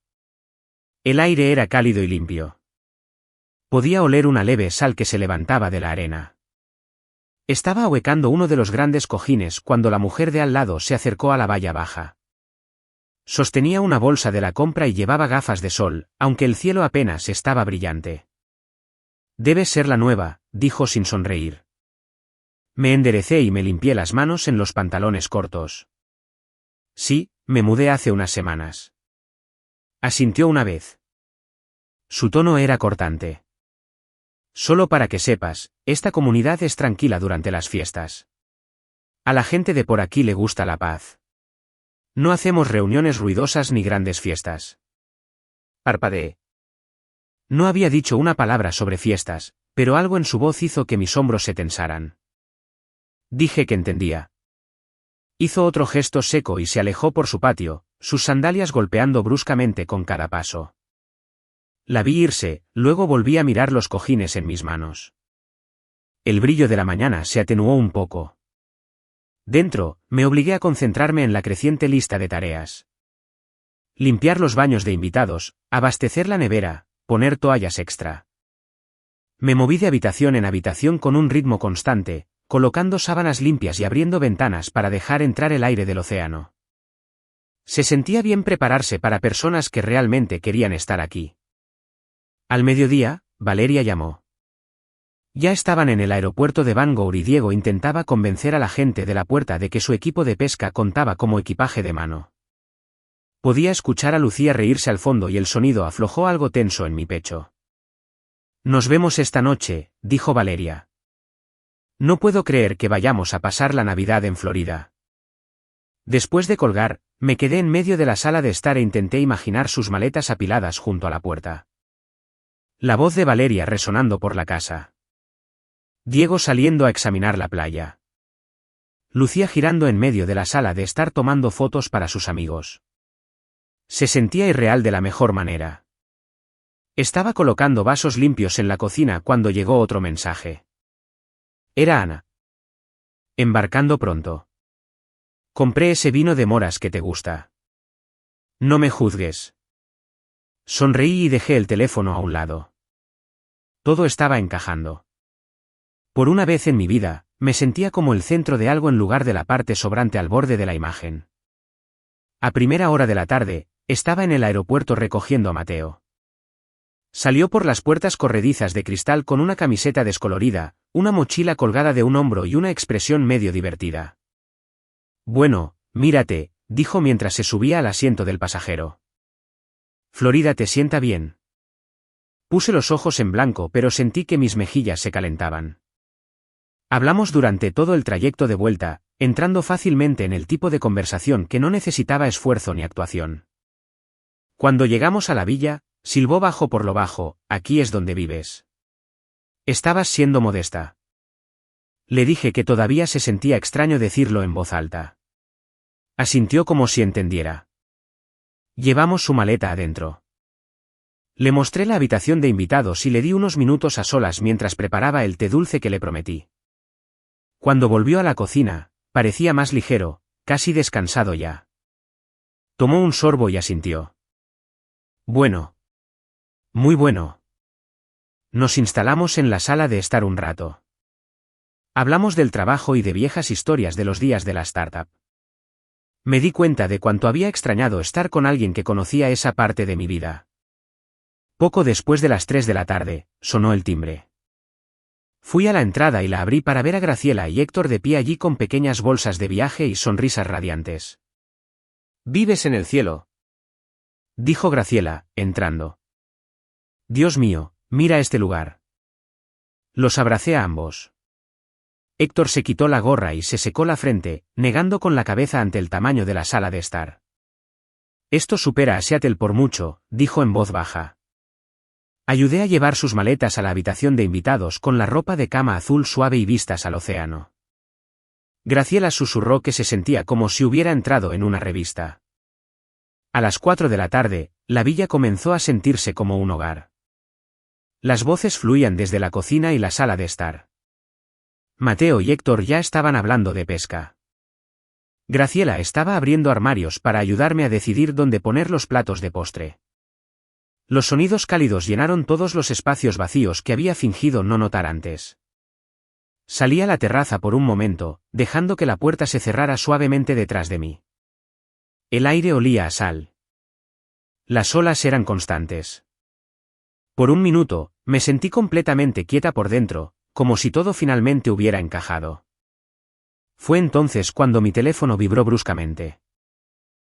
El aire era cálido y limpio. Podía oler una leve sal que se levantaba de la arena. Estaba ahuecando uno de los grandes cojines cuando la mujer de al lado se acercó a la valla baja. Sostenía una bolsa de la compra y llevaba gafas de sol, aunque el cielo apenas estaba brillante. «Debe ser la nueva», dijo sin sonreír. Me enderecé y me limpié las manos en los pantalones cortos. «Sí, me mudé hace unas semanas». Asintió una vez. Su tono era cortante. «Solo para que sepas, esta comunidad es tranquila durante las fiestas. A la gente de por aquí le gusta la paz. No hacemos reuniones ruidosas ni grandes fiestas». Parpadeé. No había dicho una palabra sobre fiestas, pero algo en su voz hizo que mis hombros se tensaran. Dije que entendía. Hizo otro gesto seco y se alejó por su patio, sus sandalias golpeando bruscamente con cada paso. La vi irse, luego volví a mirar los cojines en mis manos. El brillo de la mañana se atenuó un poco. Dentro, me obligué a concentrarme en la creciente lista de tareas. Limpiar los baños de invitados, abastecer la nevera, poner toallas extra. Me moví de habitación en habitación con un ritmo constante, colocando sábanas limpias y abriendo ventanas para dejar entrar el aire del océano. Se sentía bien prepararse para personas que realmente querían estar aquí. Al mediodía, Valeria llamó. Ya estaban en el aeropuerto de Bangor y Diego intentaba convencer a la gente de la puerta de que su equipo de pesca contaba como equipaje de mano. Podía escuchar a Lucía reírse al fondo y el sonido aflojó algo tenso en mi pecho. «Nos vemos esta noche», dijo Valeria. «No puedo creer que vayamos a pasar la Navidad en Florida». Después de colgar, me quedé en medio de la sala de estar e intenté imaginar sus maletas apiladas junto a la puerta. La voz de Valeria resonando por la casa. Diego saliendo a examinar la playa. Lucía girando en medio de la sala de estar tomando fotos para sus amigos. Se sentía irreal de la mejor manera. Estaba colocando vasos limpios en la cocina cuando llegó otro mensaje. Era Ana. «Embarcando pronto. Compré ese vino de moras que te gusta. No me juzgues». Sonreí y dejé el teléfono a un lado. Todo estaba encajando. Por una vez en mi vida, me sentía como el centro de algo en lugar de la parte sobrante al borde de la imagen. A primera hora de la tarde, estaba en el aeropuerto recogiendo a Mateo. Salió por las puertas corredizas de cristal con una camiseta descolorida, una mochila colgada de un hombro y una expresión medio divertida. «Bueno, mírate», dijo mientras se subía al asiento del pasajero. «Florida te sienta bien». Puse los ojos en blanco pero sentí que mis mejillas se calentaban. Hablamos durante todo el trayecto de vuelta, entrando fácilmente en el tipo de conversación que no necesitaba esfuerzo ni actuación. Cuando llegamos a la villa, silbó bajo por lo bajo: «Aquí es donde vives». Estabas siendo modesta. Le dije que todavía se sentía extraño decirlo en voz alta. Asintió como si entendiera. Llevamos su maleta adentro. Le mostré la habitación de invitados y le di unos minutos a solas mientras preparaba el té dulce que le prometí. Cuando volvió a la cocina, parecía más ligero, casi descansado ya. Tomó un sorbo y asintió. Bueno. Muy bueno. Nos instalamos en la sala de estar un rato. Hablamos del trabajo y de viejas historias de los días de la startup. Me di cuenta de cuánto había extrañado estar con alguien que conocía esa parte de mi vida. Poco después de las 3 de la tarde, sonó el timbre. Fui a la entrada y la abrí para ver a Graciela y Héctor de pie allí con pequeñas bolsas de viaje y sonrisas radiantes. «¿Vives en el cielo?», dijo Graciela, entrando. «Dios mío, mira este lugar». Los abracé a ambos. Héctor se quitó la gorra y se secó la frente, negando con la cabeza ante el tamaño de la sala de estar. «Esto supera a Seattle por mucho», dijo en voz baja. Ayudé a llevar sus maletas a la habitación de invitados con la ropa de cama azul suave y vistas al océano. Graciela susurró que se sentía como si hubiera entrado en una revista. A las 4 de la tarde, la villa comenzó a sentirse como un hogar. Las voces fluían desde la cocina y la sala de estar. Mateo y Héctor ya estaban hablando de pesca. Graciela estaba abriendo armarios para ayudarme a decidir dónde poner los platos de postre. Los sonidos cálidos llenaron todos los espacios vacíos que había fingido no notar antes. Salí a la terraza por un momento, dejando que la puerta se cerrara suavemente detrás de mí. El aire olía a sal. Las olas eran constantes. Por un minuto, me sentí completamente quieta por dentro, como si todo finalmente hubiera encajado. Fue entonces cuando mi teléfono vibró bruscamente.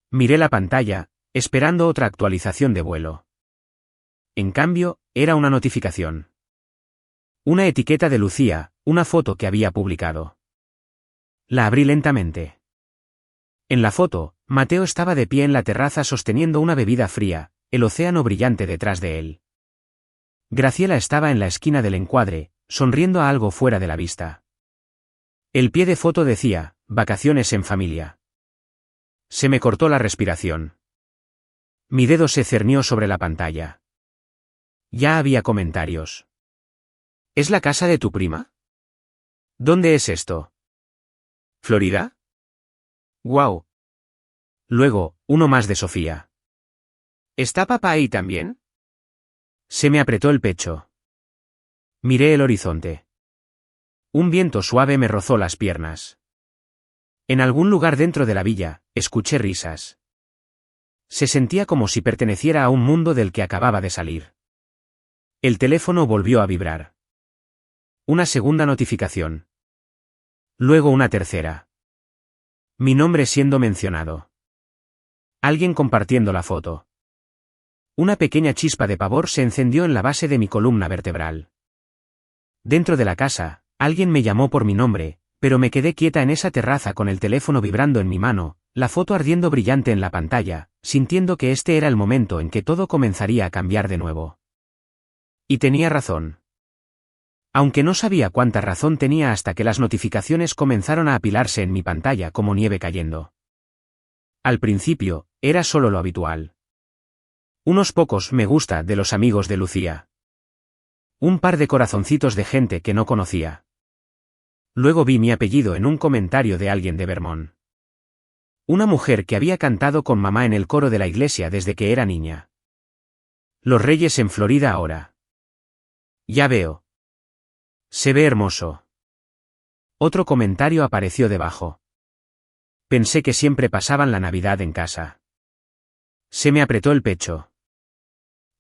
Miré la pantalla, esperando otra actualización de vuelo. En cambio, era una notificación. Una etiqueta de Lucía, una foto que había publicado. La abrí lentamente. En la foto, Mateo estaba de pie en la terraza sosteniendo una bebida fría, el océano brillante detrás de él. Graciela estaba en la esquina del encuadre, sonriendo a algo fuera de la vista. El pie de foto decía, «Vacaciones en familia». Se me cortó la respiración. Mi dedo se cernió sobre la pantalla. Ya había comentarios. ¿Es la casa de tu prima? ¿Dónde es esto? ¿Florida? ¡Guau! Luego, uno más de Sofía. ¿Está papá ahí también? Se me apretó el pecho. Miré el horizonte. Un viento suave me rozó las piernas. En algún lugar dentro de la villa, escuché risas. Se sentía como si perteneciera a un mundo del que acababa de salir. El teléfono volvió a vibrar. Una segunda notificación. Luego una tercera. Mi nombre siendo mencionado. Alguien compartiendo la foto. Una pequeña chispa de pavor se encendió en la base de mi columna vertebral. Dentro de la casa, alguien me llamó por mi nombre, pero me quedé quieta en esa terraza con el teléfono vibrando en mi mano, la foto ardiendo brillante en la pantalla, sintiendo que este era el momento en que todo comenzaría a cambiar de nuevo. Y tenía razón. Aunque no sabía cuánta razón tenía hasta que las notificaciones comenzaron a apilarse en mi pantalla como nieve cayendo. Al principio, era solo lo habitual. Unos pocos me gusta de los amigos de Lucía. Un par de corazoncitos de gente que no conocía. Luego vi mi apellido en un comentario de alguien de Vermont. Una mujer que había cantado con mamá en el coro de la iglesia desde que era niña. Los Reyes en Florida ahora. Ya veo. Se ve hermoso. Otro comentario apareció debajo. Pensé que siempre pasaban la Navidad en casa. Se me apretó el pecho.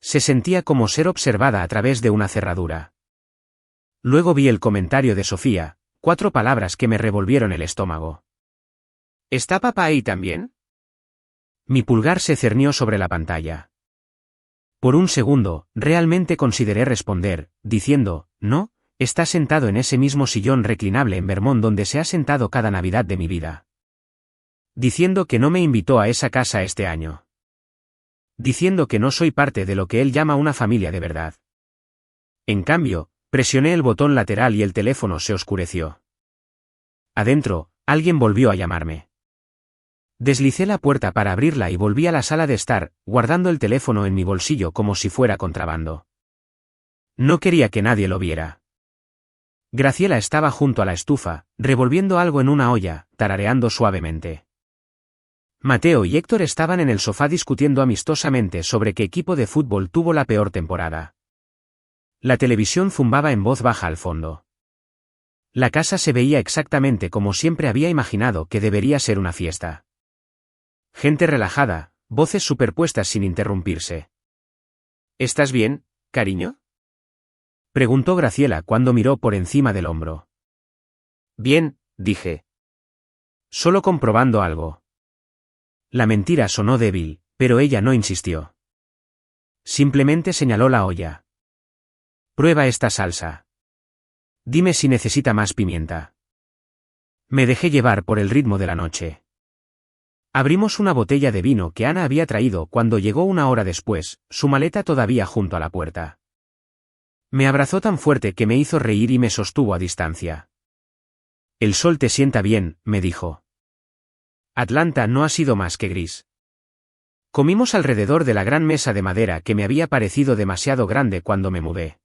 Se sentía como ser observada a través de una cerradura. Luego vi el comentario de Sofía, 4 palabras que me revolvieron el estómago. ¿Está papá ahí también? Mi pulgar se cernió sobre la pantalla. Por un segundo, realmente consideré responder, diciendo, no, está sentado en ese mismo sillón reclinable en Vermont donde se ha sentado cada Navidad de mi vida. Diciendo que no me invitó a esa casa este año. Diciendo que no soy parte de lo que él llama una familia de verdad. En cambio, presioné el botón lateral y el teléfono se oscureció. adentro, alguien volvió a llamarme. Deslicé la puerta para abrirla y volví a la sala de estar, guardando el teléfono en mi bolsillo como si fuera contrabando. No quería que nadie lo viera. Graciela estaba junto a la estufa, revolviendo algo en una olla, tarareando suavemente. Mateo y Héctor estaban en el sofá discutiendo amistosamente sobre qué equipo de fútbol tuvo la peor temporada. La televisión zumbaba en voz baja al fondo. La casa se veía exactamente como siempre había imaginado que debería ser una fiesta. Gente relajada, voces superpuestas sin interrumpirse. ¿Estás bien, cariño?, preguntó Graciela cuando miró por encima del hombro. Bien, dije. Solo comprobando algo. La mentira sonó débil, pero ella no insistió. Simplemente señaló la olla. Prueba esta salsa. Dime si necesita más pimienta. Me dejé llevar por el ritmo de la noche. Abrimos una botella de vino que Ana había traído cuando llegó una hora después, su maleta todavía junto a la puerta. Me abrazó tan fuerte que me hizo reír y me sostuvo a distancia. El sol te sienta bien, me dijo. Atlanta no ha sido más que gris. Comimos alrededor de la gran mesa de madera que me había parecido demasiado grande cuando me mudé.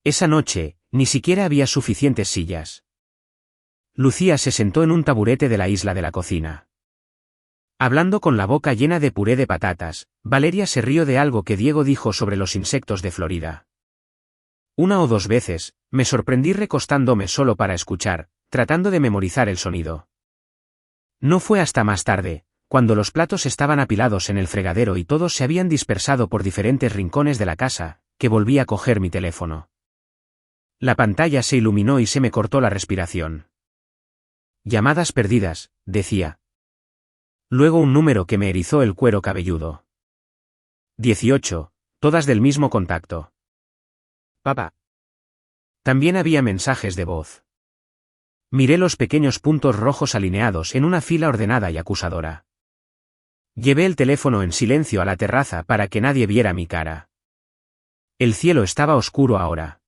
Esa noche, ni siquiera había suficientes sillas. Lucía se sentó en un taburete de la isla de la cocina. Hablando con la boca llena de puré de patatas, Valeria se rió de algo que Diego dijo sobre los insectos de Florida. Una o dos veces, me sorprendí recostándome solo para escuchar, tratando de memorizar el sonido. No fue hasta más tarde, cuando los platos estaban apilados en el fregadero y todos se habían dispersado por diferentes rincones de la casa, que volví a coger mi teléfono. La pantalla se iluminó y se me cortó la respiración. Llamadas perdidas, decía. Luego un número que me erizó el cuero cabelludo. 18, todas del mismo contacto. Papá. También había mensajes de voz. Miré los pequeños puntos rojos alineados en una fila ordenada y acusadora. Llevé el teléfono en silencio a la terraza para que nadie viera mi cara. El cielo estaba oscuro ahora.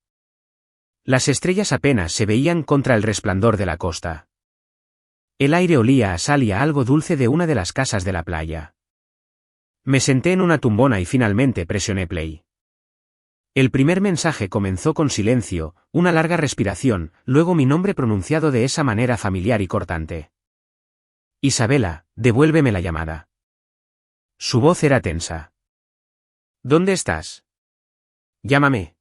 Las estrellas apenas se veían contra el resplandor de la costa. El aire olía a sal y a algo dulce de una de las casas de la playa. Me senté en una tumbona y finalmente presioné play. El primer mensaje comenzó con silencio, una larga respiración, luego mi nombre pronunciado de esa manera familiar y cortante. Isabela, devuélveme la llamada. Su voz era tensa. ¿Dónde estás? Llámame.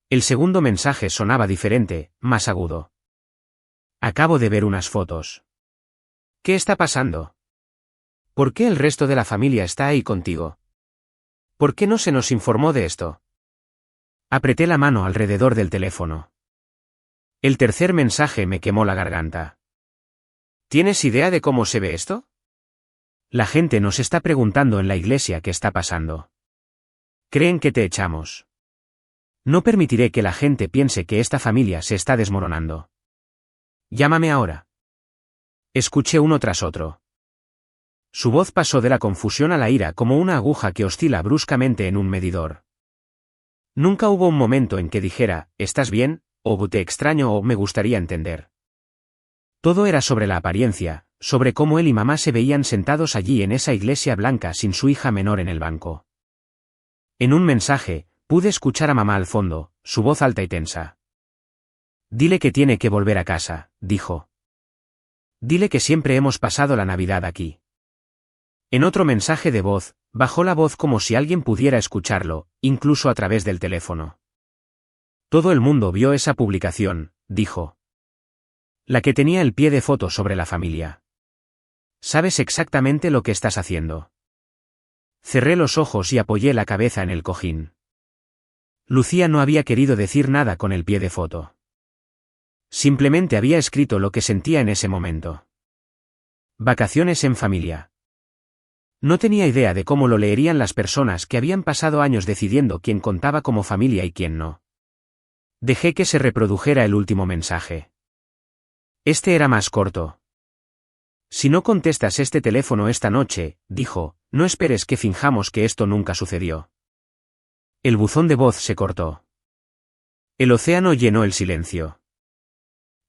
El segundo mensaje sonaba diferente, más agudo. Acabo de ver unas fotos. ¿Qué está pasando? ¿Por qué el resto de la familia está ahí contigo? ¿Por qué no se nos informó de esto? Apreté la mano alrededor del teléfono. El tercer mensaje me quemó la garganta. ¿Tienes idea de cómo se ve esto? La gente nos está preguntando en la iglesia qué está pasando. Creen que te echamos. No permitiré que la gente piense que esta familia se está desmoronando. Llámame ahora. Escuché uno tras otro. Su voz pasó de la confusión a la ira como una aguja que oscila bruscamente en un medidor. Nunca hubo un momento en que dijera, ¿estás bien?, o te extraño o me gustaría entender. Todo era sobre la apariencia, sobre cómo él y mamá se veían sentados allí en esa iglesia blanca sin su hija menor en el banco. En un mensaje, pude escuchar a mamá al fondo, su voz alta y tensa. Dile que tiene que volver a casa, dijo. Dile que siempre hemos pasado la Navidad aquí. En otro mensaje de voz, bajó la voz como si alguien pudiera escucharlo, incluso a través del teléfono. Todo el mundo vio esa publicación, dijo. La que tenía el pie de foto sobre la familia. Sabes exactamente lo que estás haciendo. Cerré los ojos y apoyé la cabeza en el cojín. Lucía no había querido decir nada con el pie de foto. Simplemente había escrito lo que sentía en ese momento. Vacaciones en familia. No tenía idea de cómo lo leerían las personas que habían pasado años decidiendo quién contaba como familia y quién no. Dejé que se reprodujera el último mensaje. Este era más corto. Si no contestas este teléfono esta noche, dijo, no esperes que finjamos que esto nunca sucedió. El buzón de voz se cortó. El océano llenó el silencio.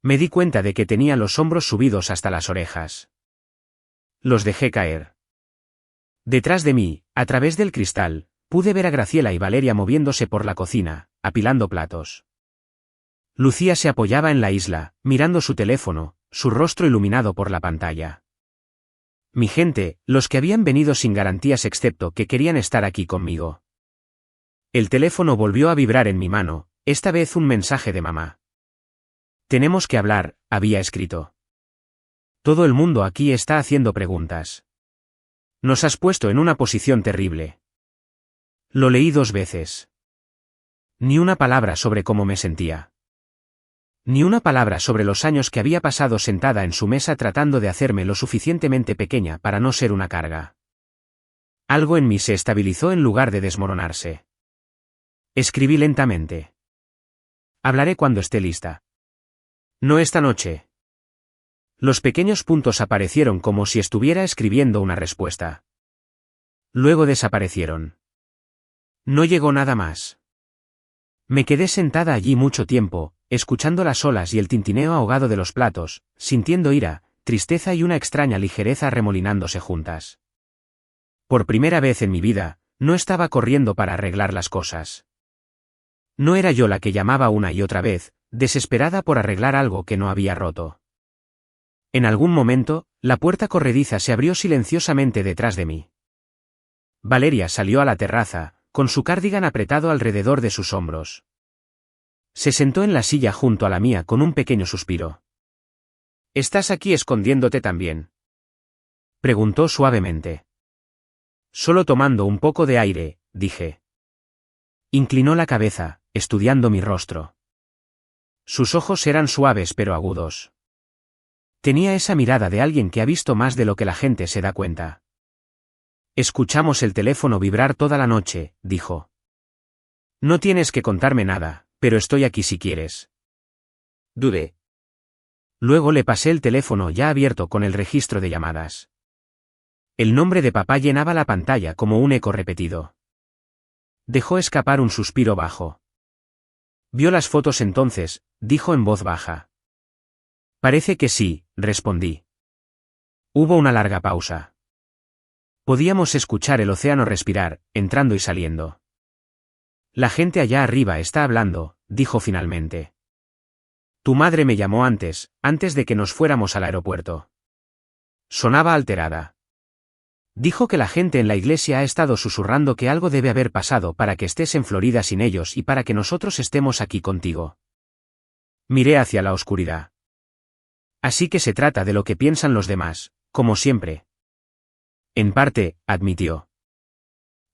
Me di cuenta de que tenía los hombros subidos hasta las orejas. Los dejé caer. Detrás de mí, a través del cristal, pude ver a Graciela y Valeria moviéndose por la cocina, apilando platos. Lucía se apoyaba en la isla, mirando su teléfono, su rostro iluminado por la pantalla. Mi gente, los que habían venido sin garantías excepto que querían estar aquí conmigo. El teléfono volvió a vibrar en mi mano, esta vez un mensaje de mamá. Tenemos que hablar, había escrito. Todo el mundo aquí está haciendo preguntas. Nos has puesto en una posición terrible. Lo leí 2 veces. Ni una palabra sobre cómo me sentía. Ni una palabra sobre los años que había pasado sentada en su mesa tratando de hacerme lo suficientemente pequeña para no ser una carga. Algo en mí se estabilizó en lugar de desmoronarse. Escribí lentamente. Hablaré cuando esté lista. No esta noche. Los pequeños puntos aparecieron como si estuviera escribiendo una respuesta. Luego desaparecieron. No llegó nada más. Me quedé sentada allí mucho tiempo, escuchando las olas y el tintineo ahogado de los platos, sintiendo ira, tristeza y una extraña ligereza arremolinándose juntas. Por primera vez en mi vida, no estaba corriendo para arreglar las cosas. No era yo la que llamaba una y otra vez, desesperada por arreglar algo que no había roto. En algún momento, la puerta corrediza se abrió silenciosamente detrás de mí. Valeria salió a la terraza, con su cardigan apretado alrededor de sus hombros. Se sentó en la silla junto a la mía con un pequeño suspiro. ¿Estás aquí escondiéndote también?, preguntó suavemente. Solo tomando un poco de aire, dije. Inclinó la cabeza, estudiando mi rostro. Sus ojos eran suaves pero agudos. Tenía esa mirada de alguien que ha visto más de lo que la gente se da cuenta. Escuchamos el teléfono vibrar toda la noche, dijo. No tienes que contarme nada, pero estoy aquí si quieres. Dudé. Luego le pasé el teléfono ya abierto con el registro de llamadas. El nombre de papá llenaba la pantalla como un eco repetido. Dejó escapar un suspiro bajo. ¿Vio las fotos entonces?, dijo en voz baja. Parece que sí, respondí. Hubo una larga pausa. Podíamos escuchar el océano respirar, entrando y saliendo. La gente allá arriba está hablando, dijo finalmente. Tu madre me llamó antes de que nos fuéramos al aeropuerto. Sonaba alterada. Dijo que la gente en la iglesia ha estado susurrando que algo debe haber pasado para que estés en Florida sin ellos y para que nosotros estemos aquí contigo. Miré hacia la oscuridad. Así que se trata de lo que piensan los demás, como siempre. En parte, admitió.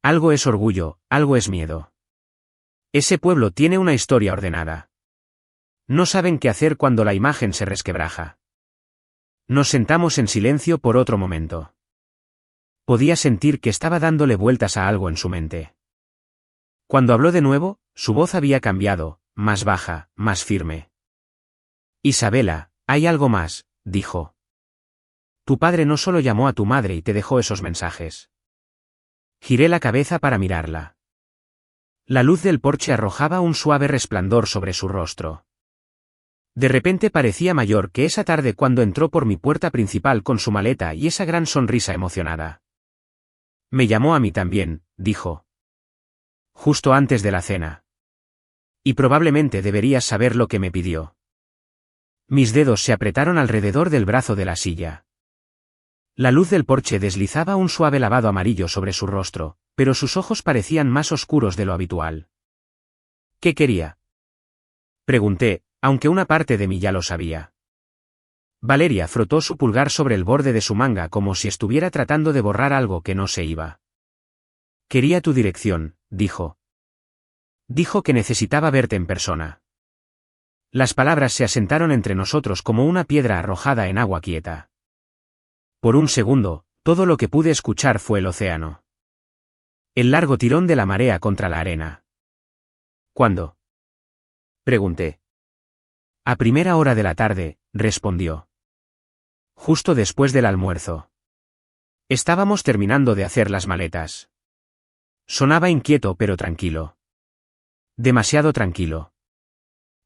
Algo es orgullo, algo es miedo. Ese pueblo tiene una historia ordenada. No saben qué hacer cuando la imagen se resquebraja. Nos sentamos en silencio por otro momento. Podía sentir que estaba dándole vueltas a algo en su mente. Cuando habló de nuevo, su voz había cambiado, más baja, más firme. Isabela, hay algo más, dijo. Tu padre no solo llamó a tu madre y te dejó esos mensajes. Giré la cabeza para mirarla. La luz del porche arrojaba un suave resplandor sobre su rostro. De repente parecía mayor que esa tarde cuando entró por mi puerta principal con su maleta y esa gran sonrisa emocionada. Me llamó a mí también, dijo. Justo antes de la cena. Y probablemente deberías saber lo que me pidió. Mis dedos se apretaron alrededor del brazo de la silla. La luz del porche deslizaba un suave lavado amarillo sobre su rostro, pero sus ojos parecían más oscuros de lo habitual. ¿Qué quería?, pregunté, aunque una parte de mí ya lo sabía. Valeria frotó su pulgar sobre el borde de su manga como si estuviera tratando de borrar algo que no se iba. Quería tu dirección, dijo. Dijo que necesitaba verte en persona. Las palabras se asentaron entre nosotros como una piedra arrojada en agua quieta. Por un segundo, todo lo que pude escuchar fue el océano. El largo tirón de la marea contra la arena. ¿Cuándo?, pregunté. A primera hora de la tarde, respondió. Justo después del almuerzo. Estábamos terminando de hacer las maletas. Sonaba inquieto pero tranquilo. Demasiado tranquilo.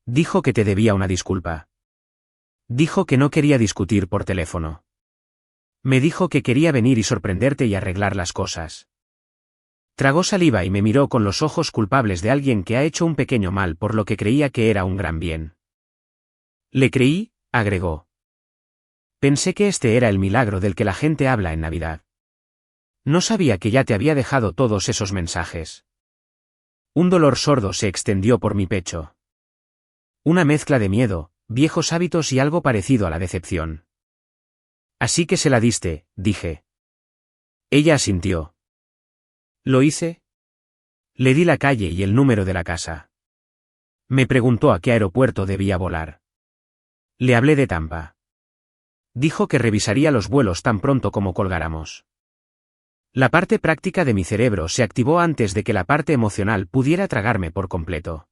Dijo que te debía una disculpa. Dijo que no quería discutir por teléfono. Me dijo que quería venir y sorprenderte y arreglar las cosas. Tragó saliva y me miró con los ojos culpables de alguien que ha hecho un pequeño mal por lo que creía que era un gran bien. Le creí, agregó. Pensé que este era el milagro del que la gente habla en Navidad. No sabía que ya te había dejado todos esos mensajes. Un dolor sordo se extendió por mi pecho. Una mezcla de miedo, viejos hábitos y algo parecido a la decepción. Así que se la diste, dije. Ella asintió. ¿Lo hice? Le di la calle y el número de la casa. Me preguntó a qué aeropuerto debía volar. Le hablé de Tampa. Dijo que revisaría los vuelos tan pronto como colgáramos. La parte práctica de mi cerebro se activó antes de que la parte emocional pudiera tragarme por completo.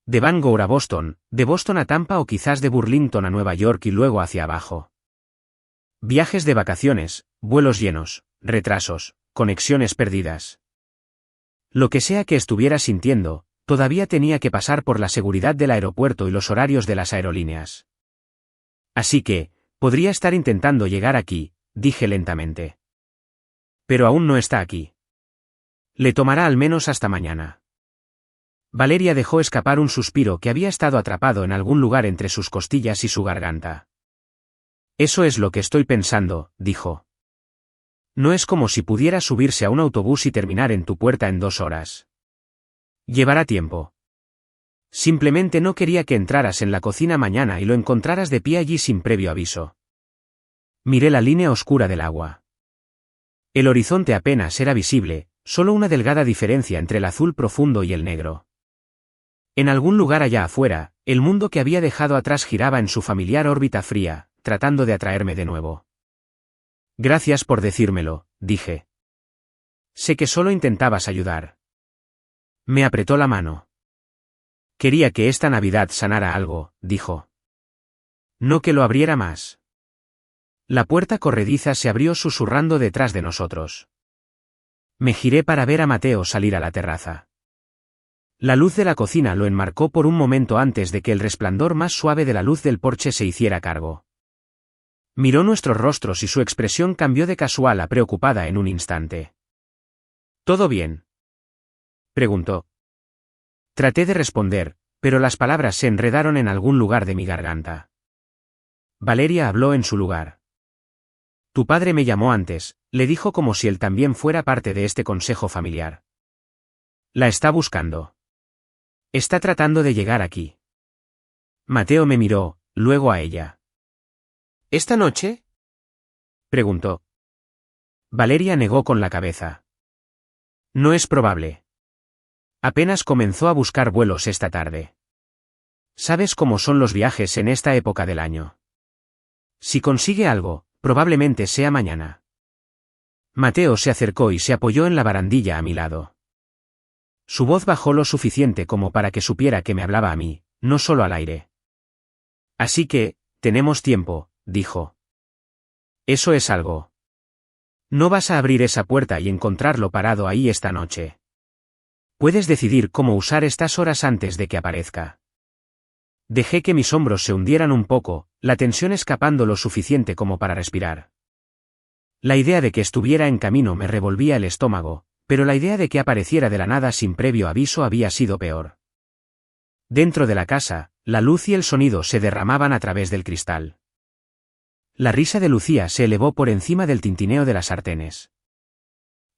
De Bangor a Boston, de Boston a Tampa o quizás de Burlington a Nueva York y luego hacia abajo. Viajes de vacaciones, vuelos llenos, retrasos, conexiones perdidas. Lo que sea que estuviera sintiendo, todavía tenía que pasar por la seguridad del aeropuerto y los horarios de las aerolíneas. Así que, podría estar intentando llegar aquí, dije lentamente. Pero aún no está aquí. Le tomará al menos hasta mañana. Valeria dejó escapar un suspiro que había estado atrapado en algún lugar entre sus costillas y su garganta. Eso es lo que estoy pensando, dijo. No es como si pudiera subirse a un autobús y terminar en tu puerta en 2 horas. Llevará tiempo. Simplemente no quería que entraras en la cocina mañana y lo encontraras de pie allí sin previo aviso. Miré la línea oscura del agua. El horizonte apenas era visible, solo una delgada diferencia entre el azul profundo y el negro. En algún lugar allá afuera, el mundo que había dejado atrás giraba en su familiar órbita fría, tratando de atraerme de nuevo. Gracias por decírmelo, dije. Sé que solo intentabas ayudar. Me apretó la mano. Quería que esta Navidad sanara algo, dijo. No que lo abriera más. La puerta corrediza se abrió susurrando detrás de nosotros. Me giré para ver a Mateo salir a la terraza. La luz de la cocina lo enmarcó por un momento antes de que el resplandor más suave de la luz del porche se hiciera cargo. Miró nuestros rostros y su expresión cambió de casual a preocupada en un instante. ¿Todo bien?, preguntó. Traté de responder, pero las palabras se enredaron en algún lugar de mi garganta. Valeria habló en su lugar. Tu padre me llamó antes, le dijo como si él también fuera parte de este consejo familiar. La está buscando. Está tratando de llegar aquí. Mateo me miró, luego a ella. ¿Esta noche?, preguntó. Valeria negó con la cabeza. No es probable. Apenas comenzó a buscar vuelos esta tarde. ¿Sabes cómo son los viajes en esta época del año? Si consigue algo, probablemente sea mañana. Mateo se acercó y se apoyó en la barandilla a mi lado. Su voz bajó lo suficiente como para que supiera que me hablaba a mí, no solo al aire. Así que, tenemos tiempo, dijo. Eso es algo. No vas a abrir esa puerta y encontrarlo parado ahí esta noche. Puedes decidir cómo usar estas horas antes de que aparezca. Dejé que mis hombros se hundieran un poco, la tensión escapando lo suficiente como para respirar. La idea de que estuviera en camino me revolvía el estómago, pero la idea de que apareciera de la nada sin previo aviso había sido peor. Dentro de la casa, la luz y el sonido se derramaban a través del cristal. La risa de Lucía se elevó por encima del tintineo de las sartenes.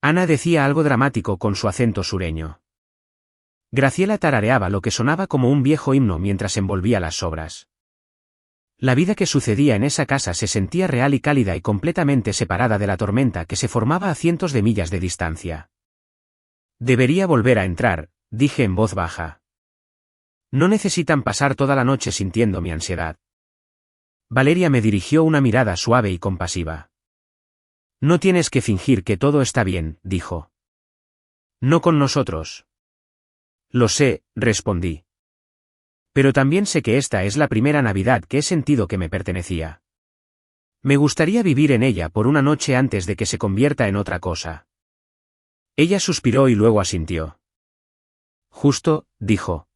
Ana decía algo dramático con su acento sureño. Graciela tarareaba lo que sonaba como un viejo himno mientras envolvía las sobras. La vida que sucedía en esa casa se sentía real y cálida y completamente separada de la tormenta que se formaba a cientos de millas de distancia. Debería volver a entrar, dije en voz baja. No necesitan pasar toda la noche sintiendo mi ansiedad. Valeria me dirigió una mirada suave y compasiva. No tienes que fingir que todo está bien, dijo. No con nosotros. Lo sé, respondí. Pero también sé que esta es la primera Navidad que he sentido que me pertenecía. Me gustaría vivir en ella por una noche antes de que se convierta en otra cosa. Ella suspiró y luego asintió. Justo, dijo.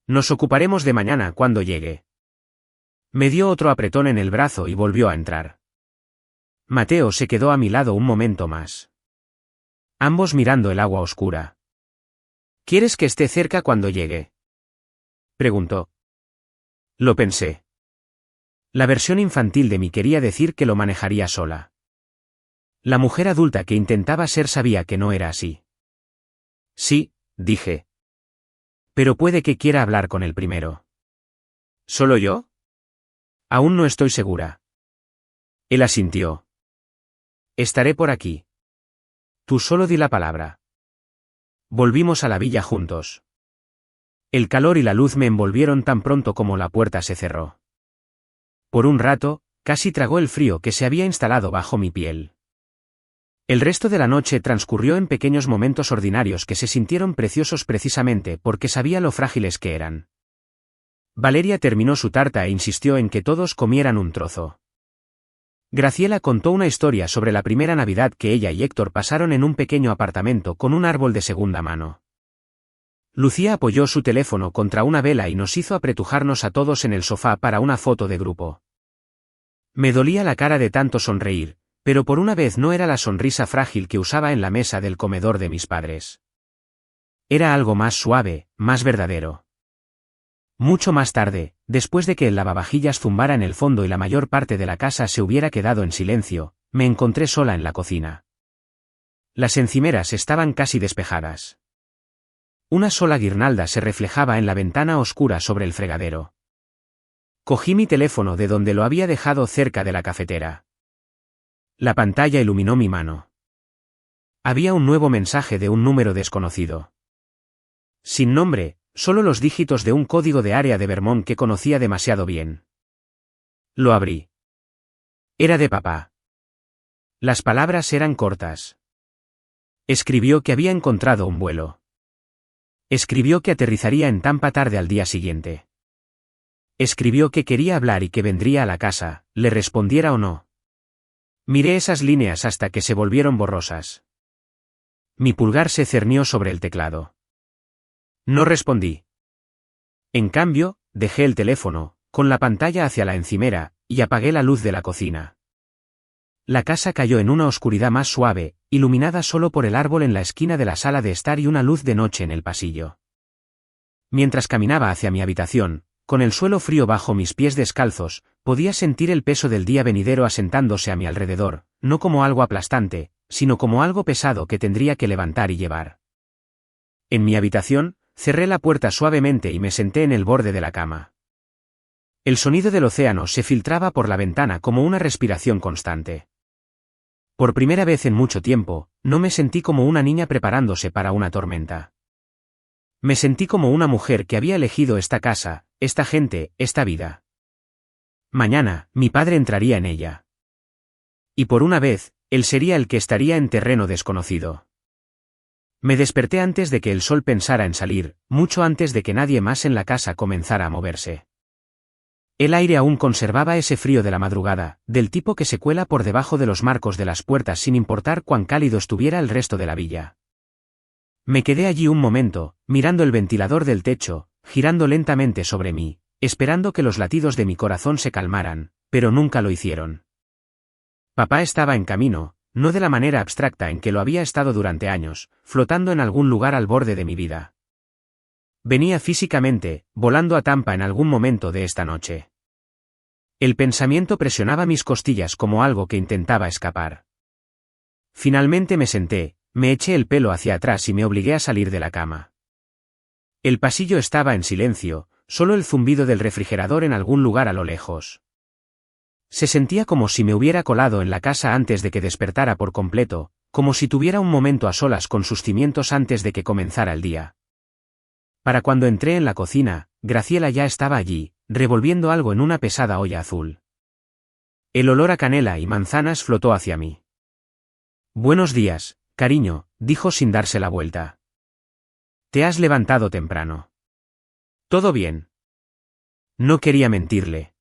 Nos ocuparemos de mañana cuando llegue. Me dio otro apretón en el brazo y volvió a entrar. Mateo se quedó a mi lado un momento más. Ambos mirando el agua oscura. ¿Quieres que esté cerca cuando llegue?, preguntó. Lo pensé. La versión infantil de mí quería decir que lo manejaría sola. La mujer adulta que intentaba ser sabía que no era así. Sí, dije. Pero puede que quiera hablar con él primero. ¿Solo yo? Aún no estoy segura. Él asintió. Estaré por aquí. Tú solo di la palabra. Volvimos a la villa juntos. El calor y la luz me envolvieron tan pronto como la puerta se cerró. Por un rato, casi tragó el frío que se había instalado bajo mi piel. El resto de la noche transcurrió en pequeños momentos ordinarios que se sintieron preciosos precisamente porque sabía lo frágiles que eran. Valeria terminó su tarta e insistió en que todos comieran un trozo. Graciela contó una historia sobre la primera Navidad que ella y Héctor pasaron en un pequeño apartamento con un árbol de segunda mano. Lucía apoyó su teléfono contra una vela y nos hizo apretujarnos a todos en el sofá para una foto de grupo. Me dolía la cara de tanto sonreír, pero por una vez no era la sonrisa frágil que usaba en la mesa del comedor de mis padres. Era algo más suave, más verdadero. Mucho más tarde, después de que el lavavajillas zumbara en el fondo y la mayor parte de la casa se hubiera quedado en silencio, me encontré sola en la cocina. Las encimeras estaban casi despejadas. Una sola guirnalda se reflejaba en la ventana oscura sobre el fregadero. Cogí mi teléfono de donde lo había dejado cerca de la cafetera. La pantalla iluminó mi mano. Había un nuevo mensaje de un número desconocido. Sin nombre, solo los dígitos de un código de área de Vermont que conocía demasiado bien. Lo abrí. Era de papá. Las palabras eran cortas. Escribió que había encontrado un vuelo. Escribió que aterrizaría en Tampa tarde al día siguiente. Escribió que quería hablar y que vendría a la casa, le respondiera o no. Miré esas líneas hasta que se volvieron borrosas. Mi pulgar se cernió sobre el teclado. No respondí. En cambio, dejé el teléfono, con la pantalla hacia la encimera, y apagué la luz de la cocina. La casa cayó en una oscuridad más suave, iluminada solo por el árbol en la esquina de la sala de estar y una luz de noche en el pasillo. Mientras caminaba hacia mi habitación, con el suelo frío bajo mis pies descalzos, podía sentir el peso del día venidero asentándose a mi alrededor, no como algo aplastante, sino como algo pesado que tendría que levantar y llevar. En mi habitación, cerré la puerta suavemente y me senté en el borde de la cama. El sonido del océano se filtraba por la ventana como una respiración constante. Por primera vez en mucho tiempo, no me sentí como una niña preparándose para una tormenta. Me sentí como una mujer que había elegido esta casa, esta gente, esta vida. Mañana, mi padre entraría en ella. Y por una vez, él sería el que estaría en terreno desconocido. Me desperté antes de que el sol pensara en salir, mucho antes de que nadie más en la casa comenzara a moverse. El aire aún conservaba ese frío de la madrugada, del tipo que se cuela por debajo de los marcos de las puertas sin importar cuán cálido estuviera el resto de la villa. Me quedé allí un momento, mirando el ventilador del techo, girando lentamente sobre mí, esperando que los latidos de mi corazón se calmaran, pero nunca lo hicieron. Papá estaba en camino, no de la manera abstracta en que lo había estado durante años, flotando en algún lugar al borde de mi vida. Venía físicamente, volando a Tampa en algún momento de esta noche. El pensamiento presionaba mis costillas como algo que intentaba escapar. Finalmente me senté, me eché el pelo hacia atrás y me obligué a salir de la cama. El pasillo estaba en silencio, solo el zumbido del refrigerador en algún lugar a lo lejos. Se sentía como si me hubiera colado en la casa antes de que despertara por completo, como si tuviera un momento a solas con sus cimientos antes de que comenzara el día. Para cuando entré en la cocina, Graciela ya estaba allí, revolviendo algo en una pesada olla azul. El olor a canela y manzanas flotó hacia mí. «Buenos días, cariño», dijo sin darse la vuelta. «Te has levantado temprano». «¿Todo bien?» No quería mentirle.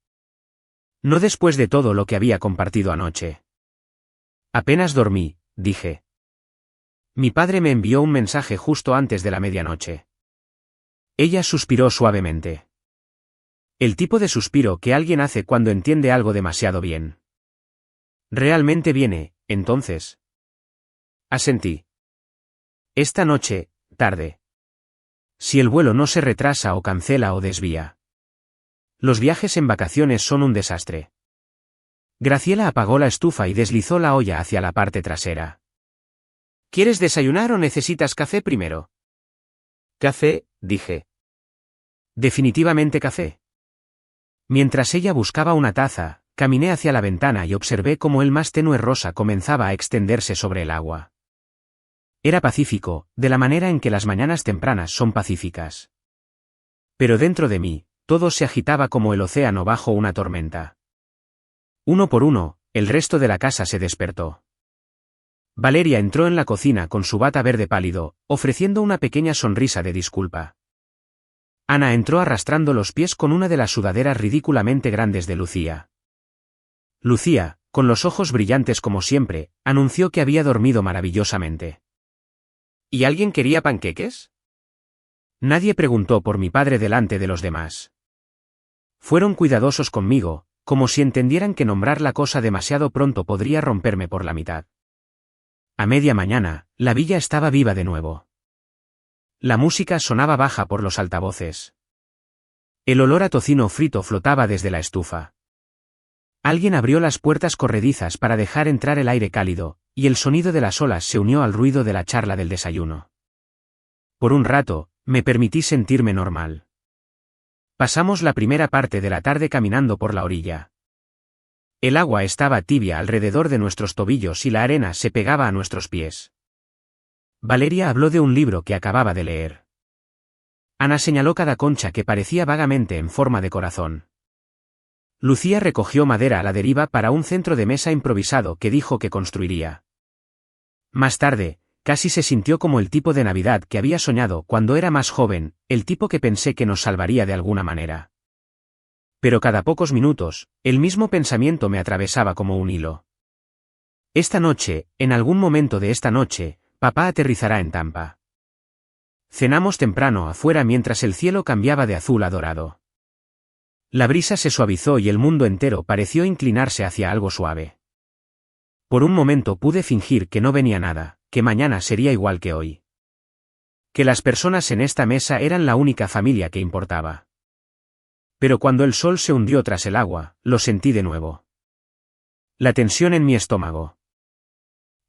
No después de todo lo que había compartido anoche. «Apenas dormí», dije. «Mi padre me envió un mensaje justo antes de la medianoche». Ella suspiró suavemente. El tipo de suspiro que alguien hace cuando entiende algo demasiado bien. Realmente viene, entonces. Asentí. Esta noche, tarde. Si el vuelo no se retrasa o cancela o desvía. Los viajes en vacaciones son un desastre. Graciela apagó la estufa y deslizó la olla hacia la parte trasera. ¿Quieres desayunar o necesitas café primero? Café, dije. Definitivamente café. Mientras ella buscaba una taza, caminé hacia la ventana y observé cómo el más tenue rosa comenzaba a extenderse sobre el agua. Era pacífico, de la manera en que las mañanas tempranas son pacíficas. Pero dentro de mí, todo se agitaba como el océano bajo una tormenta. Uno por uno, el resto de la casa se despertó. Valeria entró en la cocina con su bata verde pálido, ofreciendo una pequeña sonrisa de disculpa. Ana entró arrastrando los pies con una de las sudaderas ridículamente grandes de Lucía. Lucía, con los ojos brillantes como siempre, anunció que había dormido maravillosamente. ¿Y alguien quería panqueques? Nadie preguntó por mi padre delante de los demás. Fueron cuidadosos conmigo, como si entendieran que nombrar la cosa demasiado pronto podría romperme por la mitad. A media mañana, la villa estaba viva de nuevo. La música sonaba baja por los altavoces. El olor a tocino frito flotaba desde la estufa. Alguien abrió las puertas corredizas para dejar entrar el aire cálido, y el sonido de las olas se unió al ruido de la charla del desayuno. Por un rato, me permití sentirme normal. Pasamos la primera parte de la tarde caminando por la orilla. El agua estaba tibia alrededor de nuestros tobillos y la arena se pegaba a nuestros pies. Valeria habló de un libro que acababa de leer. Ana señaló cada concha que parecía vagamente en forma de corazón. Lucía recogió madera a la deriva para un centro de mesa improvisado que dijo que construiría. Más tarde, casi se sintió como el tipo de Navidad que había soñado cuando era más joven, el tipo que pensé que nos salvaría de alguna manera. Pero cada pocos minutos, el mismo pensamiento me atravesaba como un hilo. Esta noche, en algún momento de esta noche, papá aterrizará en Tampa. Cenamos temprano afuera mientras el cielo cambiaba de azul a dorado. La brisa se suavizó y el mundo entero pareció inclinarse hacia algo suave. Por un momento pude fingir que no venía nada, que mañana sería igual que hoy. Que las personas en esta mesa eran la única familia que importaba. Pero cuando el sol se hundió tras el agua, lo sentí de nuevo. La tensión en mi estómago.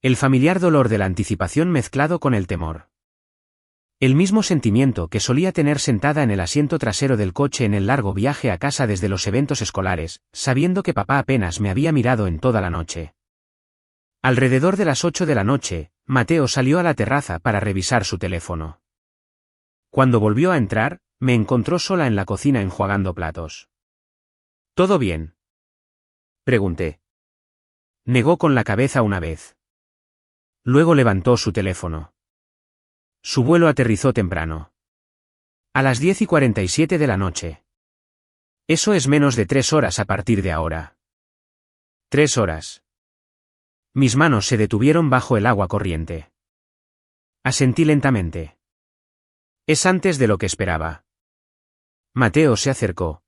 El familiar dolor de la anticipación mezclado con el temor. El mismo sentimiento que solía tener sentada en el asiento trasero del coche en el largo viaje a casa desde los eventos escolares, sabiendo que papá apenas me había mirado en toda la noche. Alrededor de las 8 de la noche, Mateo salió a la terraza para revisar su teléfono. Cuando volvió a entrar, me encontró sola en la cocina enjuagando platos. ¿Todo bien?, pregunté. Negó con la cabeza una vez. Luego levantó su teléfono. Su vuelo aterrizó temprano. A las 10:47 de la noche. Eso es menos de 3 horas a partir de ahora. 3 horas. Mis manos se detuvieron bajo el agua corriente. Asentí lentamente. Es antes de lo que esperaba. Mateo se acercó.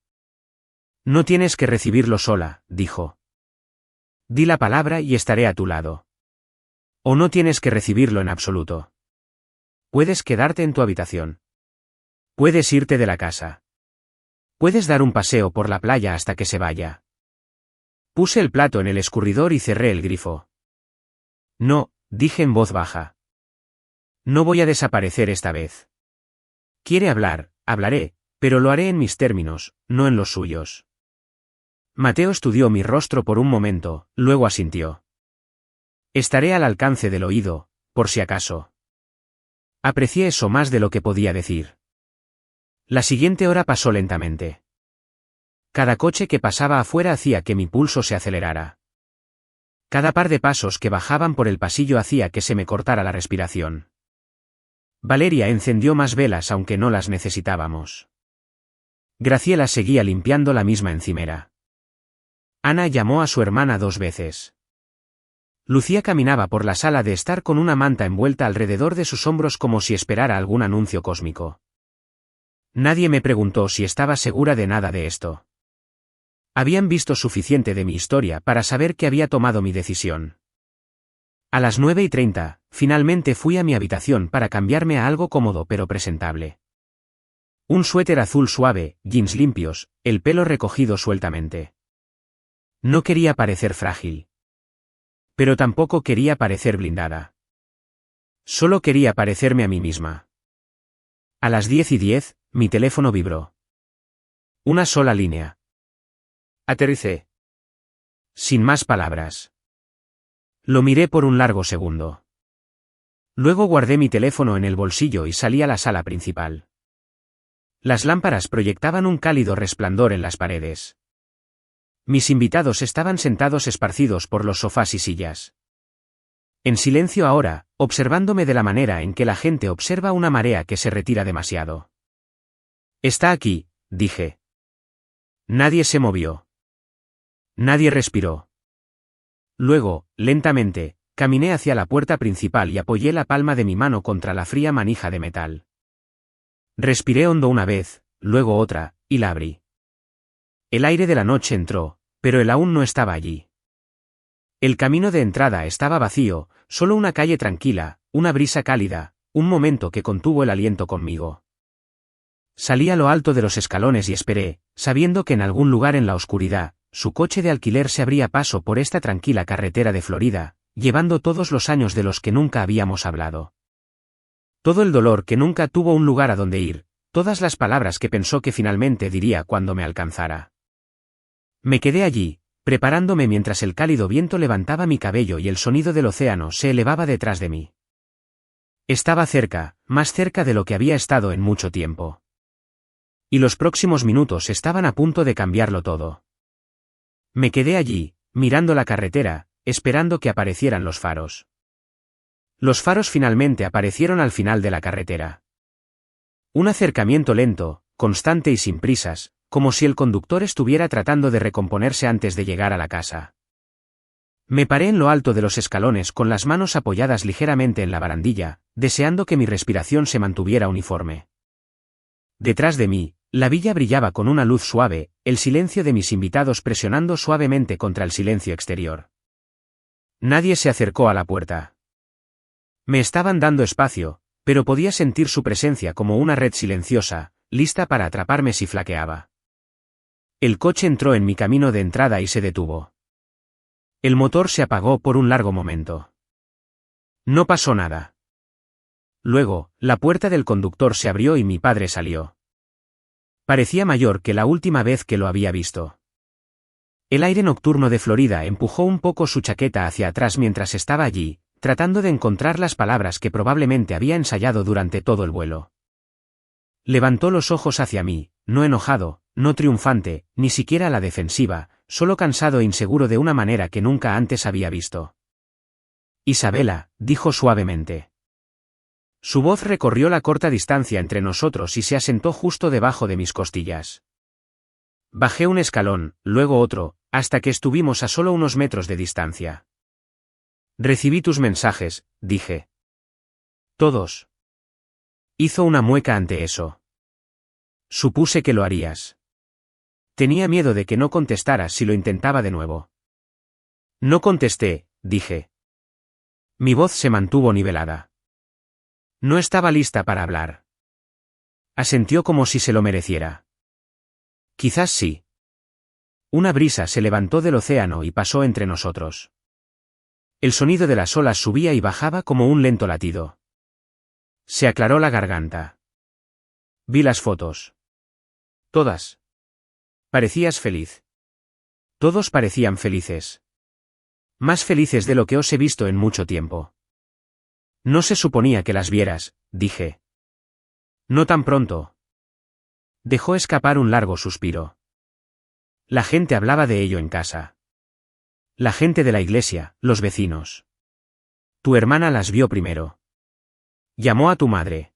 No tienes que recibirlo sola, dijo. Di la palabra y estaré a tu lado. O no tienes que recibirlo en absoluto. Puedes quedarte en tu habitación. Puedes irte de la casa. Puedes dar un paseo por la playa hasta que se vaya. Puse el plato en el escurridor y cerré el grifo. No, dije en voz baja. No voy a desaparecer esta vez. Quiere hablar, hablaré, pero lo haré en mis términos, no en los suyos. Mateo estudió mi rostro por un momento, luego asintió. Estaré al alcance del oído, por si acaso. Aprecié eso más de lo que podía decir. La siguiente hora pasó lentamente. Cada coche que pasaba afuera hacía que mi pulso se acelerara. Cada par de pasos que bajaban por el pasillo hacía que se me cortara la respiración. Valeria encendió más velas aunque no las necesitábamos. Graciela seguía limpiando la misma encimera. Ana llamó a su hermana 2 veces. Lucía caminaba por la sala de estar con una manta envuelta alrededor de sus hombros como si esperara algún anuncio cósmico. Nadie me preguntó si estaba segura de nada de esto. Habían visto suficiente de mi historia para saber que había tomado mi decisión. A las 9:30, finalmente fui a mi habitación para cambiarme a algo cómodo pero presentable. Un suéter azul suave, jeans limpios, el pelo recogido sueltamente. No quería parecer frágil. Pero tampoco quería parecer blindada. Solo quería parecerme a mí misma. A las 10:10, mi teléfono vibró. Una sola línea. Aterricé. Sin más palabras. Lo miré por un largo segundo. Luego guardé mi teléfono en el bolsillo y salí a la sala principal. Las lámparas proyectaban un cálido resplandor en las paredes. Mis invitados estaban sentados esparcidos por los sofás y sillas. En silencio ahora, observándome de la manera en que la gente observa una marea que se retira demasiado. Está aquí, dije. Nadie se movió. Nadie respiró. Luego, lentamente, caminé hacia la puerta principal y apoyé la palma de mi mano contra la fría manija de metal. Respiré hondo una vez, luego otra, y la abrí. El aire de la noche entró, pero él aún no estaba allí. El camino de entrada estaba vacío, solo una calle tranquila, una brisa cálida, un momento que contuvo el aliento conmigo. Salí a lo alto de los escalones y esperé, sabiendo que en algún lugar en la oscuridad, su coche de alquiler se abría paso por esta tranquila carretera de Florida, llevando todos los años de los que nunca habíamos hablado. Todo el dolor que nunca tuvo un lugar a donde ir, todas las palabras que pensó que finalmente diría cuando me alcanzara. Me quedé allí, preparándome mientras el cálido viento levantaba mi cabello y el sonido del océano se elevaba detrás de mí. Estaba cerca, más cerca de lo que había estado en mucho tiempo. Y los próximos minutos estaban a punto de cambiarlo todo. Me quedé allí, mirando la carretera, esperando que aparecieran los faros. Los faros finalmente aparecieron al final de la carretera. Un acercamiento lento, constante y sin prisas, como si el conductor estuviera tratando de recomponerse antes de llegar a la casa. Me paré en lo alto de los escalones con las manos apoyadas ligeramente en la barandilla, deseando que mi respiración se mantuviera uniforme. Detrás de mí, la villa brillaba con una luz suave, el silencio de mis invitados presionando suavemente contra el silencio exterior. Nadie se acercó a la puerta. Me estaban dando espacio, pero podía sentir su presencia como una red silenciosa, lista para atraparme si flaqueaba. El coche entró en mi camino de entrada y se detuvo. El motor se apagó por un largo momento. No pasó nada. Luego, la puerta del conductor se abrió y mi padre salió. Parecía mayor que la última vez que lo había visto. El aire nocturno de Florida empujó un poco su chaqueta hacia atrás mientras estaba allí, tratando de encontrar las palabras que probablemente había ensayado durante todo el vuelo. Levantó los ojos hacia mí, no enojado, no triunfante, ni siquiera a la defensiva, solo cansado e inseguro de una manera que nunca antes había visto. Isabela, dijo suavemente. Su voz recorrió la corta distancia entre nosotros y se asentó justo debajo de mis costillas. Bajé un escalón, luego otro, hasta que estuvimos a solo unos metros de distancia. Recibí tus mensajes, dije. Todos. Hizo una mueca ante eso. Supuse que lo harías. Tenía miedo de que no contestaras si lo intentaba de nuevo. No contesté, dije. Mi voz se mantuvo nivelada. No estaba lista para hablar. Asintió como si se lo mereciera. Quizás sí. Una brisa se levantó del océano y pasó entre nosotros. El sonido de las olas subía y bajaba como un lento latido. Se aclaró la garganta. Vi las fotos. Todas. Parecías feliz. Todos parecían felices. Más felices de lo que os he visto en mucho tiempo. No se suponía que las vieras, dije. No tan pronto. Dejó escapar un largo suspiro. La gente hablaba de ello en casa. La gente de la iglesia, los vecinos. Tu hermana las vio primero. Llamó a tu madre.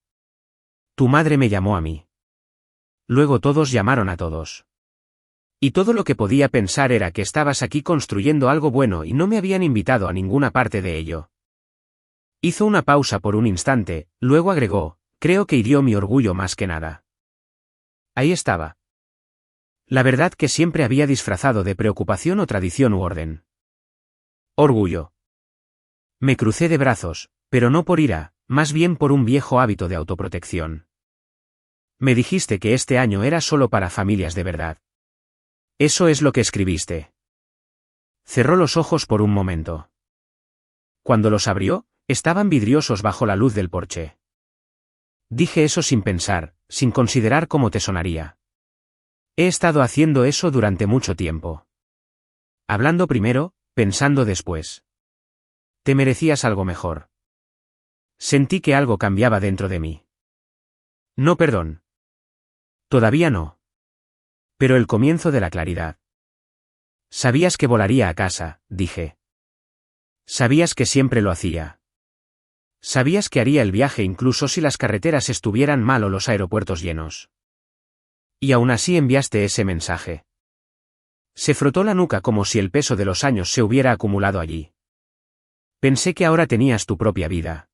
Tu madre me llamó a mí. Luego todos llamaron a todos. Y todo lo que podía pensar era que estabas aquí construyendo algo bueno y no me habían invitado a ninguna parte de ello. Hizo una pausa por un instante, luego agregó, creo que hirió mi orgullo más que nada. Ahí estaba. La verdad que siempre había disfrazado de preocupación o tradición u orden. Orgullo. Me crucé de brazos, pero no por ira, más bien por un viejo hábito de autoprotección. Me dijiste que este año era solo para familias de verdad. Eso es lo que escribiste. Cerró los ojos por un momento. Cuando los abrió, estaban vidriosos bajo la luz del porche. Dije eso sin pensar, sin considerar cómo te sonaría. He estado haciendo eso durante mucho tiempo. Hablando primero, pensando después. Te merecías algo mejor. Sentí que algo cambiaba dentro de mí. No, perdón. Todavía no. Pero el comienzo de la claridad. Sabías que volaría a casa, dije. Sabías que siempre lo hacía. Sabías que haría el viaje incluso si las carreteras estuvieran mal o los aeropuertos llenos. Y aún así enviaste ese mensaje. Se frotó la nuca como si el peso de los años se hubiera acumulado allí. Pensé que ahora tenías tu propia vida.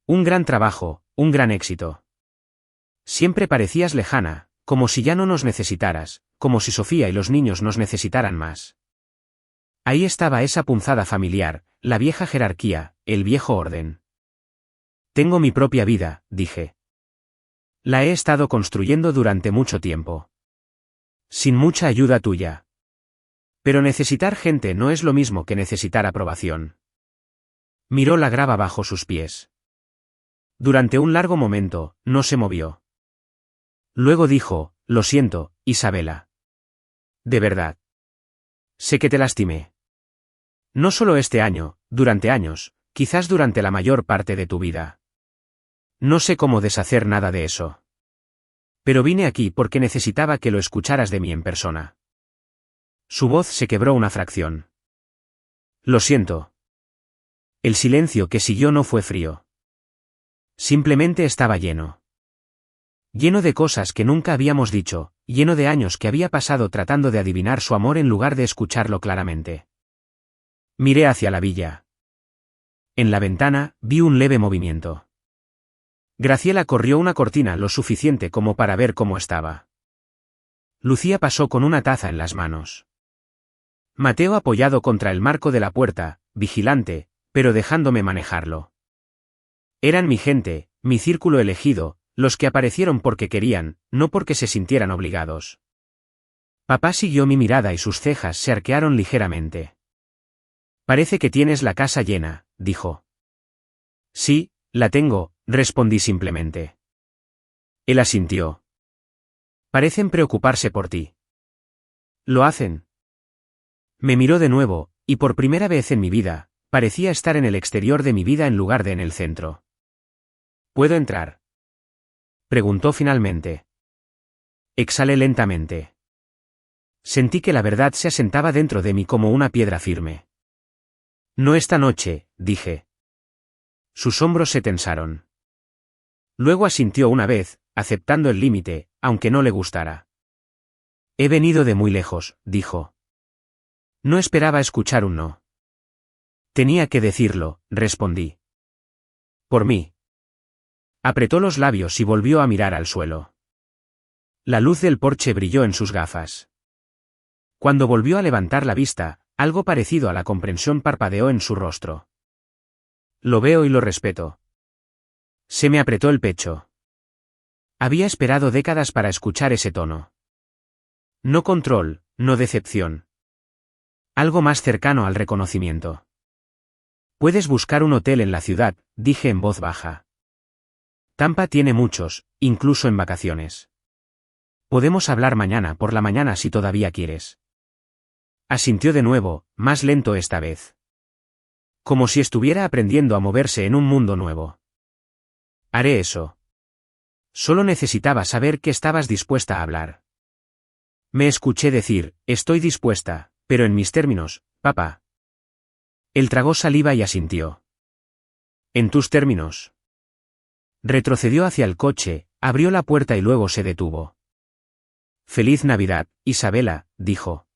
Un gran trabajo, un gran éxito. Siempre parecías lejana, como si ya no nos necesitaras, como si Sofía y los niños nos necesitaran más. Ahí estaba esa punzada familiar, la vieja jerarquía, el viejo orden. Tengo mi propia vida, dije. La he estado construyendo durante mucho tiempo. Sin mucha ayuda tuya. Pero necesitar gente no es lo mismo que necesitar aprobación. Miró la grava bajo sus pies. Durante un largo momento, no se movió. Luego dijo, lo siento, Isabela. De verdad. Sé que te lastimé. No solo este año, durante años, quizás durante la mayor parte de tu vida. No sé cómo deshacer nada de eso. Pero vine aquí porque necesitaba que lo escucharas de mí en persona. Su voz se quebró una fracción. Lo siento. El silencio que siguió no fue frío. Simplemente estaba lleno. Lleno de cosas que nunca habíamos dicho, lleno de años que había pasado tratando de adivinar su amor en lugar de escucharlo claramente. Miré hacia la villa. En la ventana, vi un leve movimiento. Graciela corrió una cortina lo suficiente como para ver cómo estaba. Lucía pasó con una taza en las manos. Mateo apoyado contra el marco de la puerta, vigilante, pero dejándome manejarlo. Eran mi gente, mi círculo elegido, los que aparecieron porque querían, no porque se sintieran obligados. Papá siguió mi mirada y sus cejas se arquearon ligeramente. Parece que tienes la casa llena, dijo. Sí, la tengo, respondí simplemente. Él asintió. Parecen preocuparse por ti. ¿Lo hacen? Me miró de nuevo, y por primera vez en mi vida, parecía estar en el exterior de mi vida en lugar de en el centro. ¿Puedo entrar? Preguntó finalmente. Exhalé lentamente. Sentí que la verdad se asentaba dentro de mí como una piedra firme. No esta noche, dije. Sus hombros se tensaron. Luego asintió una vez, aceptando el límite, aunque no le gustara. He venido de muy lejos, dijo. No esperaba escuchar un no. Tenía que decirlo, respondí. Por mí. Apretó los labios y volvió a mirar al suelo. La luz del porche brilló en sus gafas. Cuando volvió a levantar la vista, algo parecido a la comprensión parpadeó en su rostro. Lo veo y lo respeto. Se me apretó el pecho. Había esperado décadas para escuchar ese tono. No control, no decepción. Algo más cercano al reconocimiento. Puedes buscar un hotel en la ciudad, dije en voz baja. Tampa tiene muchos, incluso en vacaciones. Podemos hablar mañana por la mañana si todavía quieres. Asintió de nuevo, más lento esta vez. Como si estuviera aprendiendo a moverse en un mundo nuevo. Haré eso. Solo necesitaba saber que estabas dispuesta a hablar. Me escuché decir, estoy dispuesta, pero en mis términos, papá. Él tragó saliva y asintió. En tus términos. Retrocedió hacia el coche, abrió la puerta y luego se detuvo. Feliz Navidad, Isabela, dijo.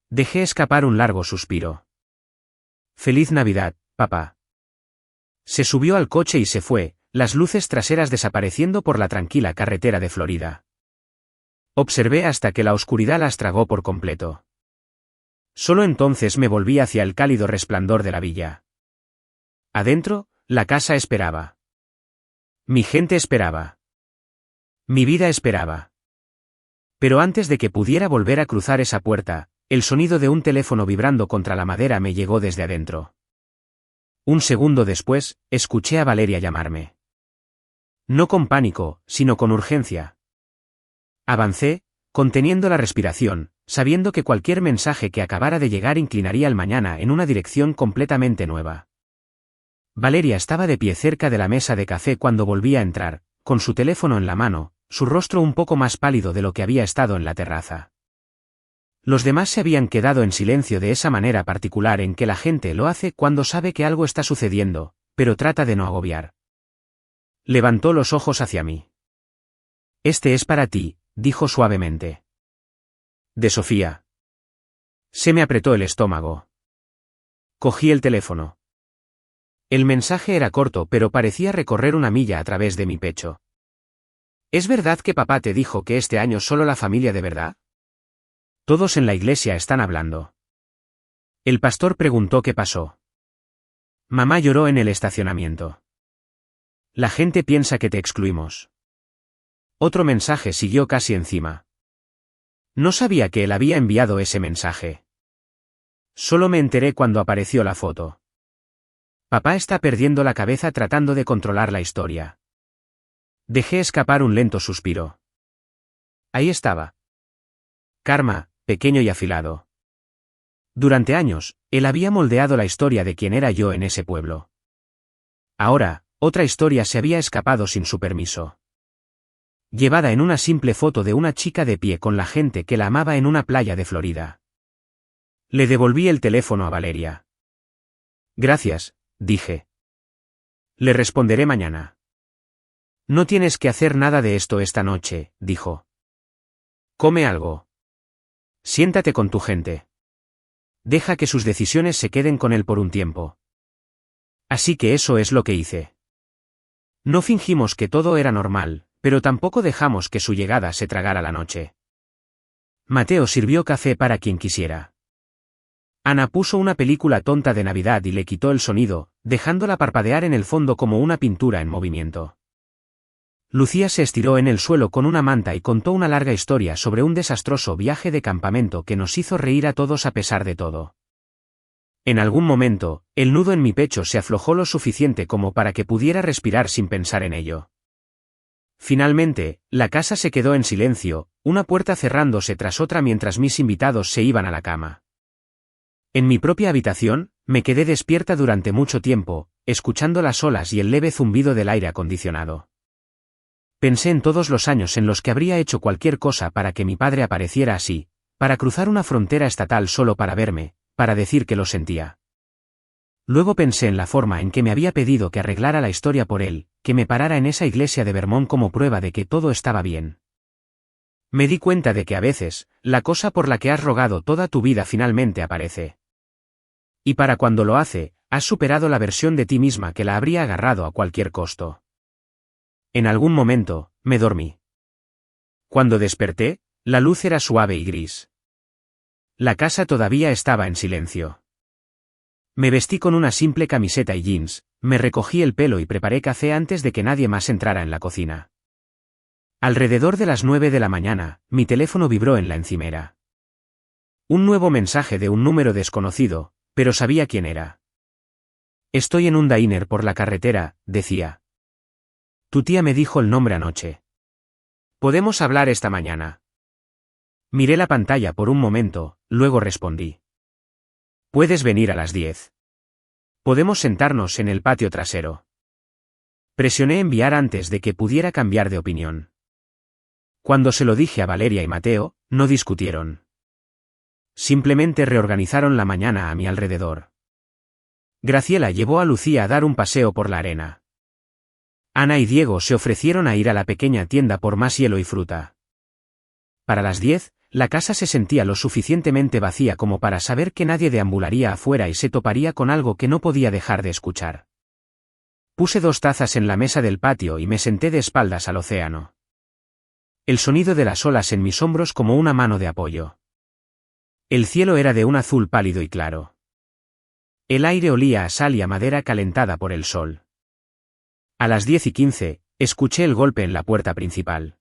Dejé escapar un largo suspiro. Feliz Navidad, papá. Se subió al coche y se fue, las luces traseras desapareciendo por la tranquila carretera de Florida. Observé hasta que la oscuridad las tragó por completo. Solo entonces me volví hacia el cálido resplandor de la villa. Adentro, la casa esperaba. Mi gente esperaba. Mi vida esperaba. Pero antes de que pudiera volver a cruzar esa puerta, el sonido de un teléfono vibrando contra la madera me llegó desde adentro. Un segundo después, escuché a Valeria llamarme. No con pánico, sino con urgencia. Avancé, conteniendo la respiración, sabiendo que cualquier mensaje que acabara de llegar inclinaría el mañana en una dirección completamente nueva. Valeria estaba de pie cerca de la mesa de café cuando volví a entrar, con su teléfono en la mano, su rostro un poco más pálido de lo que había estado en la terraza. Los demás se habían quedado en silencio de esa manera particular en que la gente lo hace cuando sabe que algo está sucediendo, pero trata de no agobiar. Levantó los ojos hacia mí. Este es para ti, dijo suavemente. De Sofía. Se me apretó el estómago. Cogí el teléfono. El mensaje era corto pero parecía recorrer una milla a través de mi pecho. ¿Es verdad que papá te dijo que este año solo la familia de verdad? Todos en la iglesia están hablando. El pastor preguntó qué pasó. Mamá lloró en el estacionamiento. La gente piensa que te excluimos. Otro mensaje siguió casi encima. No sabía que él había enviado ese mensaje. Solo me enteré cuando apareció la foto. Papá está perdiendo la cabeza tratando de controlar la historia. Dejé escapar un lento suspiro. Ahí estaba. Karma, pequeño y afilado. Durante años, él había moldeado la historia de quién era yo en ese pueblo. Ahora, otra historia se había escapado sin su permiso. Llevada en una simple foto de una chica de pie con la gente que la amaba en una playa de Florida. Le devolví el teléfono a Valeria. Gracias, dije. Le responderé mañana. No tienes que hacer nada de esto esta noche, dijo. Come algo. Siéntate con tu gente. Deja que sus decisiones se queden con él por un tiempo. Así que eso es lo que hice. No fingimos que todo era normal, pero tampoco dejamos que su llegada se tragara la noche. Mateo sirvió café para quien quisiera. Ana puso una película tonta de Navidad y le quitó el sonido, dejándola parpadear en el fondo como una pintura en movimiento. Lucía se estiró en el suelo con una manta y contó una larga historia sobre un desastroso viaje de campamento que nos hizo reír a todos a pesar de todo. En algún momento, el nudo en mi pecho se aflojó lo suficiente como para que pudiera respirar sin pensar en ello. Finalmente, la casa se quedó en silencio, una puerta cerrándose tras otra mientras mis invitados se iban a la cama. En mi propia habitación, me quedé despierta durante mucho tiempo, escuchando las olas y el leve zumbido del aire acondicionado. Pensé en todos los años en los que habría hecho cualquier cosa para que mi padre apareciera así, para cruzar una frontera estatal solo para verme, para decir que lo sentía. Luego pensé en la forma en que me había pedido que arreglara la historia por él, que me parara en esa iglesia de Vermont como prueba de que todo estaba bien. Me di cuenta de que a veces, la cosa por la que has rogado toda tu vida finalmente aparece. Y para cuando lo hace, has superado la versión de ti misma que la habría agarrado a cualquier costo. En algún momento, me dormí. Cuando desperté, la luz era suave y gris. La casa todavía estaba en silencio. Me vestí con una simple camiseta y jeans, me recogí el pelo y preparé café antes de que nadie más entrara en la cocina. Alrededor de las 9 de la mañana, mi teléfono vibró en la encimera. Un nuevo mensaje de un número desconocido, pero sabía quién era. Estoy en un diner por la carretera, decía. Tu tía me dijo el nombre anoche. ¿Podemos hablar esta mañana? Miré la pantalla por un momento, luego respondí. Puedes venir a las 10. Podemos sentarnos en el patio trasero. Presioné enviar antes de que pudiera cambiar de opinión. Cuando se lo dije a Valeria y Mateo, no discutieron. Simplemente reorganizaron la mañana a mi alrededor. Graciela llevó a Lucía a dar un paseo por la arena. Ana y Diego se ofrecieron a ir a la pequeña tienda por más hielo y fruta. Para las 10, la casa se sentía lo suficientemente vacía como para saber que nadie deambularía afuera y se toparía con algo que no podía dejar de escuchar. Puse 2 tazas en la mesa del patio y me senté de espaldas al océano. El sonido de las olas en mis hombros como una mano de apoyo. El cielo era de un azul pálido y claro. El aire olía a sal y a madera calentada por el sol. A las 10:15, escuché el golpe en la puerta principal.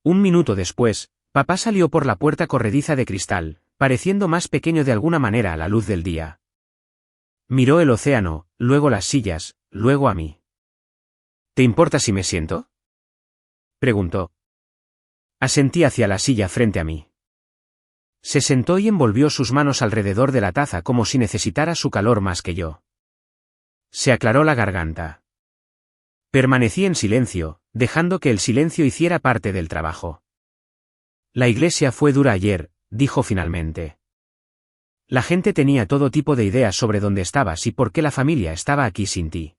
Un minuto después, papá salió por la puerta corrediza de cristal, pareciendo más pequeño de alguna manera a la luz del día. Miró el océano, luego las sillas, luego a mí. ¿Te importa si me siento?, preguntó. Asentí hacia la silla frente a mí. Se sentó y envolvió sus manos alrededor de la taza como si necesitara su calor más que yo. Se aclaró la garganta. Permanecí en silencio, dejando que el silencio hiciera parte del trabajo. La iglesia fue dura ayer, dijo finalmente. La gente tenía todo tipo de ideas sobre dónde estabas y por qué la familia estaba aquí sin ti.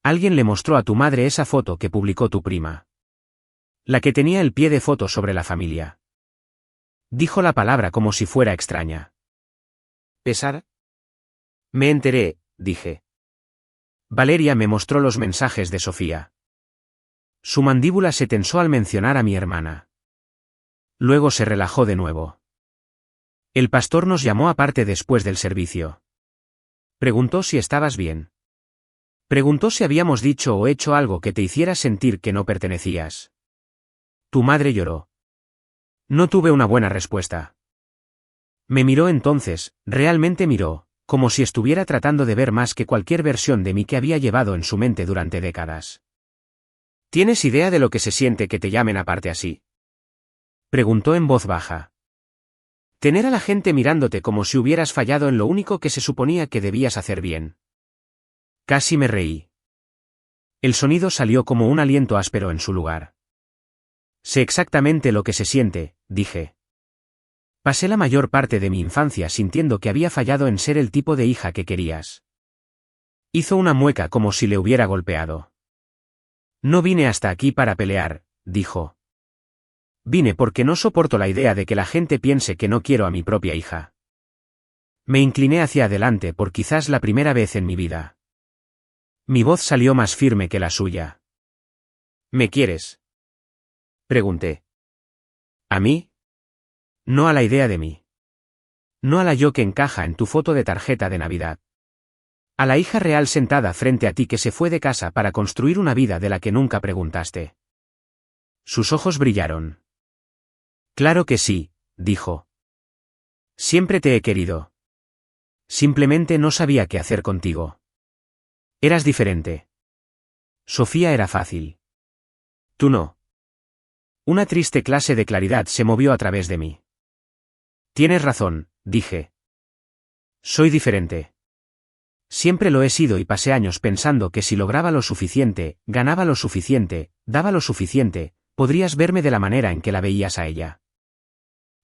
Alguien le mostró a tu madre esa foto que publicó tu prima. La que tenía el pie de foto sobre la familia. Dijo la palabra como si fuera extraña. ¿Pesar? Me enteré, dije. Valeria me mostró los mensajes de Sofía. Su mandíbula se tensó al mencionar a mi hermana. Luego se relajó de nuevo. El pastor nos llamó aparte después del servicio. Preguntó si estabas bien. Preguntó si habíamos dicho o hecho algo que te hiciera sentir que no pertenecías. Tu madre lloró. No tuve una buena respuesta. Me miró entonces, realmente miró, como si estuviera tratando de ver más que cualquier versión de mí que había llevado en su mente durante décadas. ¿Tienes idea de lo que se siente que te llamen aparte así?, preguntó en voz baja. Tener a la gente mirándote como si hubieras fallado en lo único que se suponía que debías hacer bien. Casi me reí. El sonido salió como un aliento áspero en su lugar. Sé exactamente lo que se siente, dije. Pasé la mayor parte de mi infancia sintiendo que había fallado en ser el tipo de hija que querías. Hizo una mueca como si le hubiera golpeado. No vine hasta aquí para pelear, dijo. Vine porque no soporto la idea de que la gente piense que no quiero a mi propia hija. Me incliné hacia adelante por quizás la primera vez en mi vida. Mi voz salió más firme que la suya. ¿Me quieres?, pregunté. ¿A mí? No a la idea de mí. No a la yo que encaja en tu foto de tarjeta de Navidad. A la hija real sentada frente a ti que se fue de casa para construir una vida de la que nunca preguntaste. Sus ojos brillaron. Claro que sí, dijo. Siempre te he querido. Simplemente no sabía qué hacer contigo. Eras diferente. Sofía era fácil. Tú no. Una triste clase de claridad se movió a través de mí. Tienes razón, dije. Soy diferente. Siempre lo he sido y pasé años pensando que si lograba lo suficiente, ganaba lo suficiente, daba lo suficiente, podrías verme de la manera en que la veías a ella.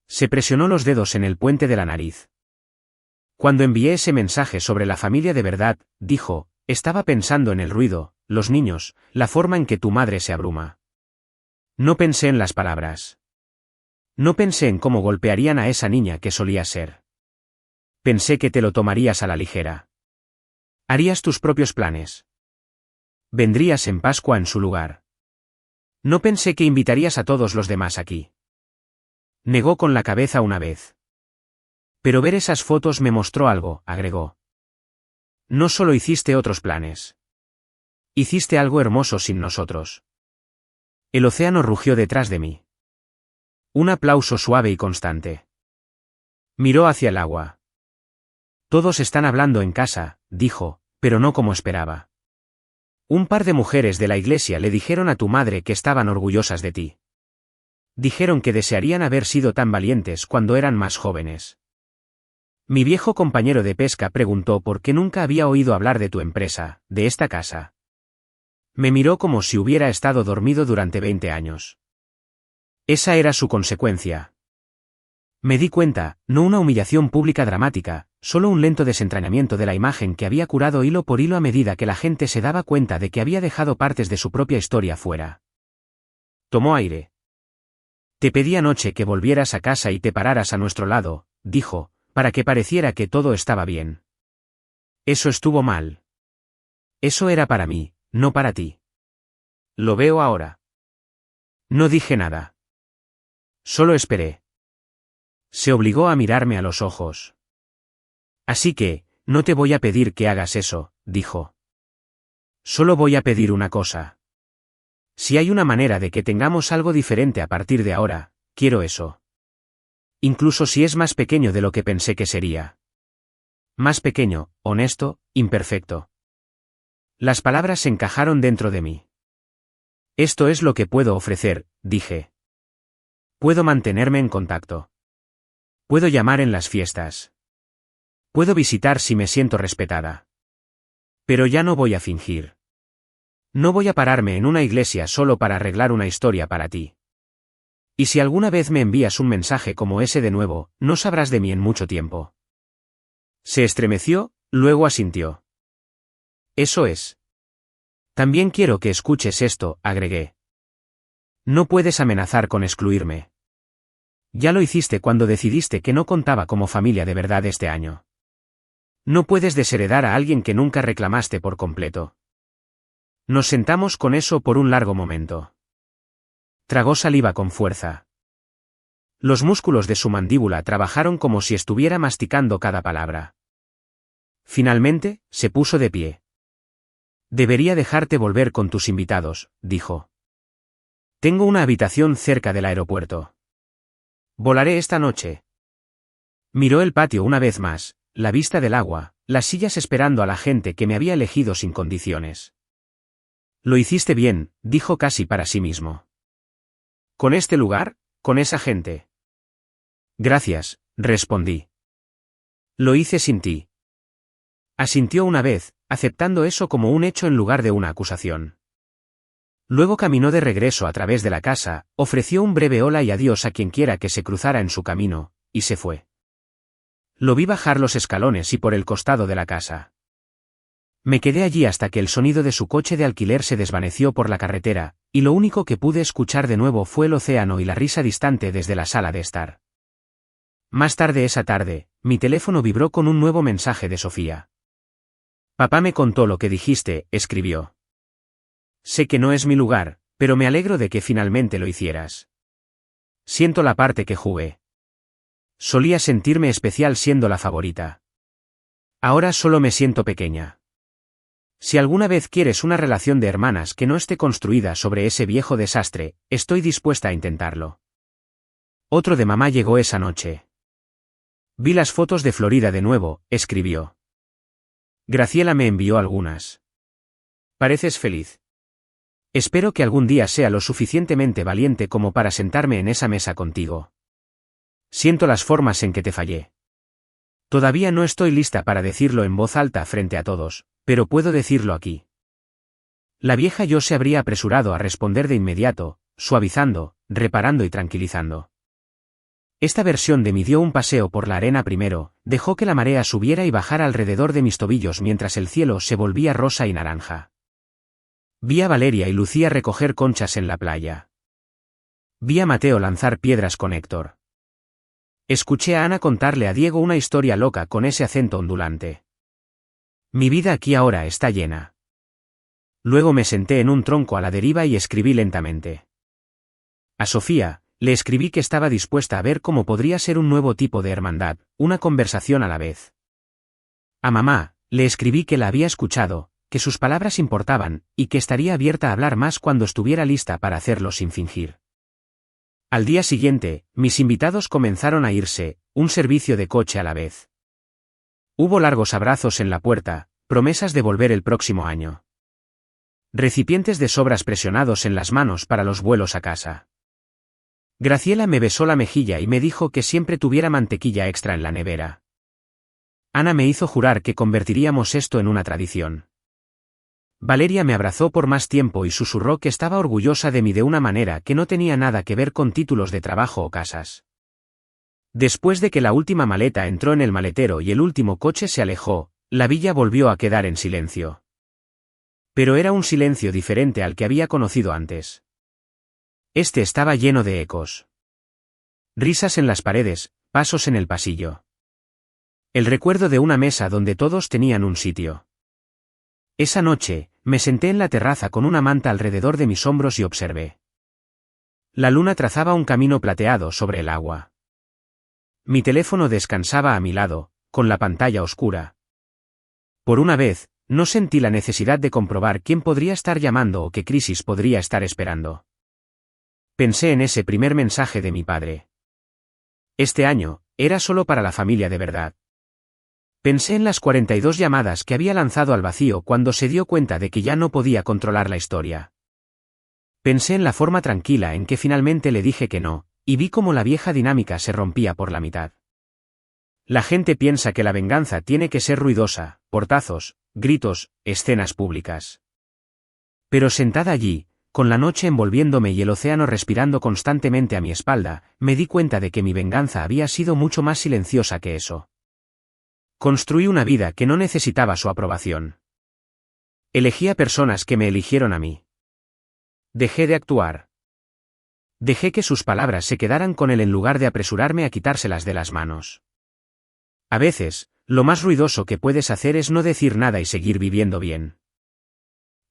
Se presionó los dedos en el puente de la nariz. Cuando envié ese mensaje sobre la familia de verdad, dijo, estaba pensando en el ruido, los niños, la forma en que tu madre se abruma. No pensé en las palabras. No pensé en cómo golpearían a esa niña que solía ser. Pensé que te lo tomarías a la ligera. Harías tus propios planes. Vendrías en Pascua en su lugar. No pensé que invitarías a todos los demás aquí. Negó con la cabeza una vez. Pero ver esas fotos me mostró algo, agregó. No solo hiciste otros planes. Hiciste algo hermoso sin nosotros. El océano rugió detrás de mí. Un aplauso suave y constante. Miró hacia el agua. Todos están hablando en casa, dijo, pero no como esperaba. Un par de mujeres de la iglesia le dijeron a tu madre que estaban orgullosas de ti. Dijeron que desearían haber sido tan valientes cuando eran más jóvenes. Mi viejo compañero de pesca preguntó por qué nunca había oído hablar de tu empresa, de esta casa. Me miró como si hubiera estado dormido durante 20 años. Esa era su consecuencia. Me di cuenta, no una humillación pública dramática, solo un lento desentrañamiento de la imagen que había curado hilo por hilo a medida que la gente se daba cuenta de que había dejado partes de su propia historia fuera. Tomó aire. Te pedí anoche que volvieras a casa y te pararas a nuestro lado, dijo, para que pareciera que todo estaba bien. Eso estuvo mal. Eso era para mí, no para ti. Lo veo ahora. No dije nada. Solo esperé. Se obligó a mirarme a los ojos. Así que, no te voy a pedir que hagas eso, dijo. Solo voy a pedir una cosa. Si hay una manera de que tengamos algo diferente a partir de ahora, quiero eso. Incluso si es más pequeño de lo que pensé que sería. Más pequeño, honesto, imperfecto. Las palabras se encajaron dentro de mí. Esto es lo que puedo ofrecer, dije. Puedo mantenerme en contacto. Puedo llamar en las fiestas. Puedo visitar si me siento respetada. Pero ya no voy a fingir. No voy a pararme en una iglesia solo para arreglar una historia para ti. Y si alguna vez me envías un mensaje como ese de nuevo, no sabrás de mí en mucho tiempo. Se estremeció, luego asintió. Eso es. También quiero que escuches esto, agregué. No puedes amenazar con excluirme. Ya lo hiciste cuando decidiste que no contaba como familia de verdad este año. No puedes desheredar a alguien que nunca reclamaste por completo. Nos sentamos con eso por un largo momento. Tragó saliva con fuerza. Los músculos de su mandíbula trabajaron como si estuviera masticando cada palabra. Finalmente, se puso de pie. Debería dejarte volver con tus invitados, dijo. Tengo una habitación cerca del aeropuerto. Volaré esta noche. Miró el patio una vez más, la vista del agua, las sillas esperando a la gente que me había elegido sin condiciones. Lo hiciste bien, dijo casi para sí mismo. ¿Con este lugar? ¿Con esa gente? Gracias, respondí. Lo hice sin ti. Asintió una vez, aceptando eso como un hecho en lugar de una acusación. Luego caminó de regreso a través de la casa, ofreció un breve hola y adiós a quienquiera que se cruzara en su camino, y se fue. Lo vi bajar los escalones y por el costado de la casa. Me quedé allí hasta que el sonido de su coche de alquiler se desvaneció por la carretera, y lo único que pude escuchar de nuevo fue el océano y la risa distante desde la sala de estar. Más tarde esa tarde, mi teléfono vibró con un nuevo mensaje de Sofía. Papá me contó lo que dijiste, escribió. Sé que no es mi lugar, pero me alegro de que finalmente lo hicieras. Siento la parte que jugué. Solía sentirme especial siendo la favorita. Ahora solo me siento pequeña. Si alguna vez quieres una relación de hermanas que no esté construida sobre ese viejo desastre, estoy dispuesta a intentarlo. Otro de mamá llegó esa noche. Vi las fotos de Florida de nuevo, escribió. Graciela me envió algunas. Pareces feliz. Espero que algún día sea lo suficientemente valiente como para sentarme en esa mesa contigo. Siento las formas en que te fallé. Todavía no estoy lista para decirlo en voz alta frente a todos, pero puedo decirlo aquí. La vieja yo se habría apresurado a responder de inmediato, suavizando, reparando y tranquilizando. Esta versión de mí dio un paseo por la arena primero, dejó que la marea subiera y bajara alrededor de mis tobillos mientras el cielo se volvía rosa y naranja. Vi a Valeria y Lucía recoger conchas en la playa. Vi a Mateo lanzar piedras con Héctor. Escuché a Ana contarle a Diego una historia loca con ese acento ondulante. Mi vida aquí ahora está llena. Luego me senté en un tronco a la deriva y escribí lentamente. A Sofía, le escribí que estaba dispuesta a ver cómo podría ser un nuevo tipo de hermandad, una conversación a la vez. A mamá, le escribí que la había escuchado, que sus palabras importaban, y que estaría abierta a hablar más cuando estuviera lista para hacerlo sin fingir. Al día siguiente, mis invitados comenzaron a irse, un servicio de coche a la vez. Hubo largos abrazos en la puerta, promesas de volver el próximo año. Recipientes de sobras presionados en las manos para los vuelos a casa. Graciela me besó la mejilla y me dijo que siempre tuviera mantequilla extra en la nevera. Ana me hizo jurar que convertiríamos esto en una tradición. Valeria me abrazó por más tiempo y susurró que estaba orgullosa de mí de una manera que no tenía nada que ver con títulos de trabajo o casas. Después de que la última maleta entró en el maletero y el último coche se alejó, la villa volvió a quedar en silencio. Pero era un silencio diferente al que había conocido antes. Este estaba lleno de ecos. Risas en las paredes, pasos en el pasillo. El recuerdo de una mesa donde todos tenían un sitio. Esa noche, me senté en la terraza con una manta alrededor de mis hombros y observé. La luna trazaba un camino plateado sobre el agua. Mi teléfono descansaba a mi lado, con la pantalla oscura. Por una vez, no sentí la necesidad de comprobar quién podría estar llamando o qué crisis podría estar esperando. Pensé en ese primer mensaje de mi padre. Este año, era solo para la familia de verdad. Pensé en las 42 llamadas que había lanzado al vacío cuando se dio cuenta de que ya no podía controlar la historia. Pensé en la forma tranquila en que finalmente le dije que no, y vi cómo la vieja dinámica se rompía por la mitad. La gente piensa que la venganza tiene que ser ruidosa, portazos, gritos, escenas públicas. Pero sentada allí, con la noche envolviéndome y el océano respirando constantemente a mi espalda, me di cuenta de que mi venganza había sido mucho más silenciosa que eso. Construí una vida que no necesitaba su aprobación. Elegí a personas que me eligieron a mí. Dejé de actuar. Dejé que sus palabras se quedaran con él en lugar de apresurarme a quitárselas de las manos. A veces, lo más ruidoso que puedes hacer es no decir nada y seguir viviendo bien.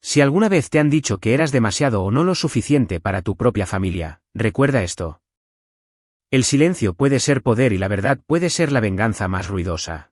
Si alguna vez te han dicho que eras demasiado o no lo suficiente para tu propia familia, recuerda esto. El silencio puede ser poder y la verdad puede ser la venganza más ruidosa.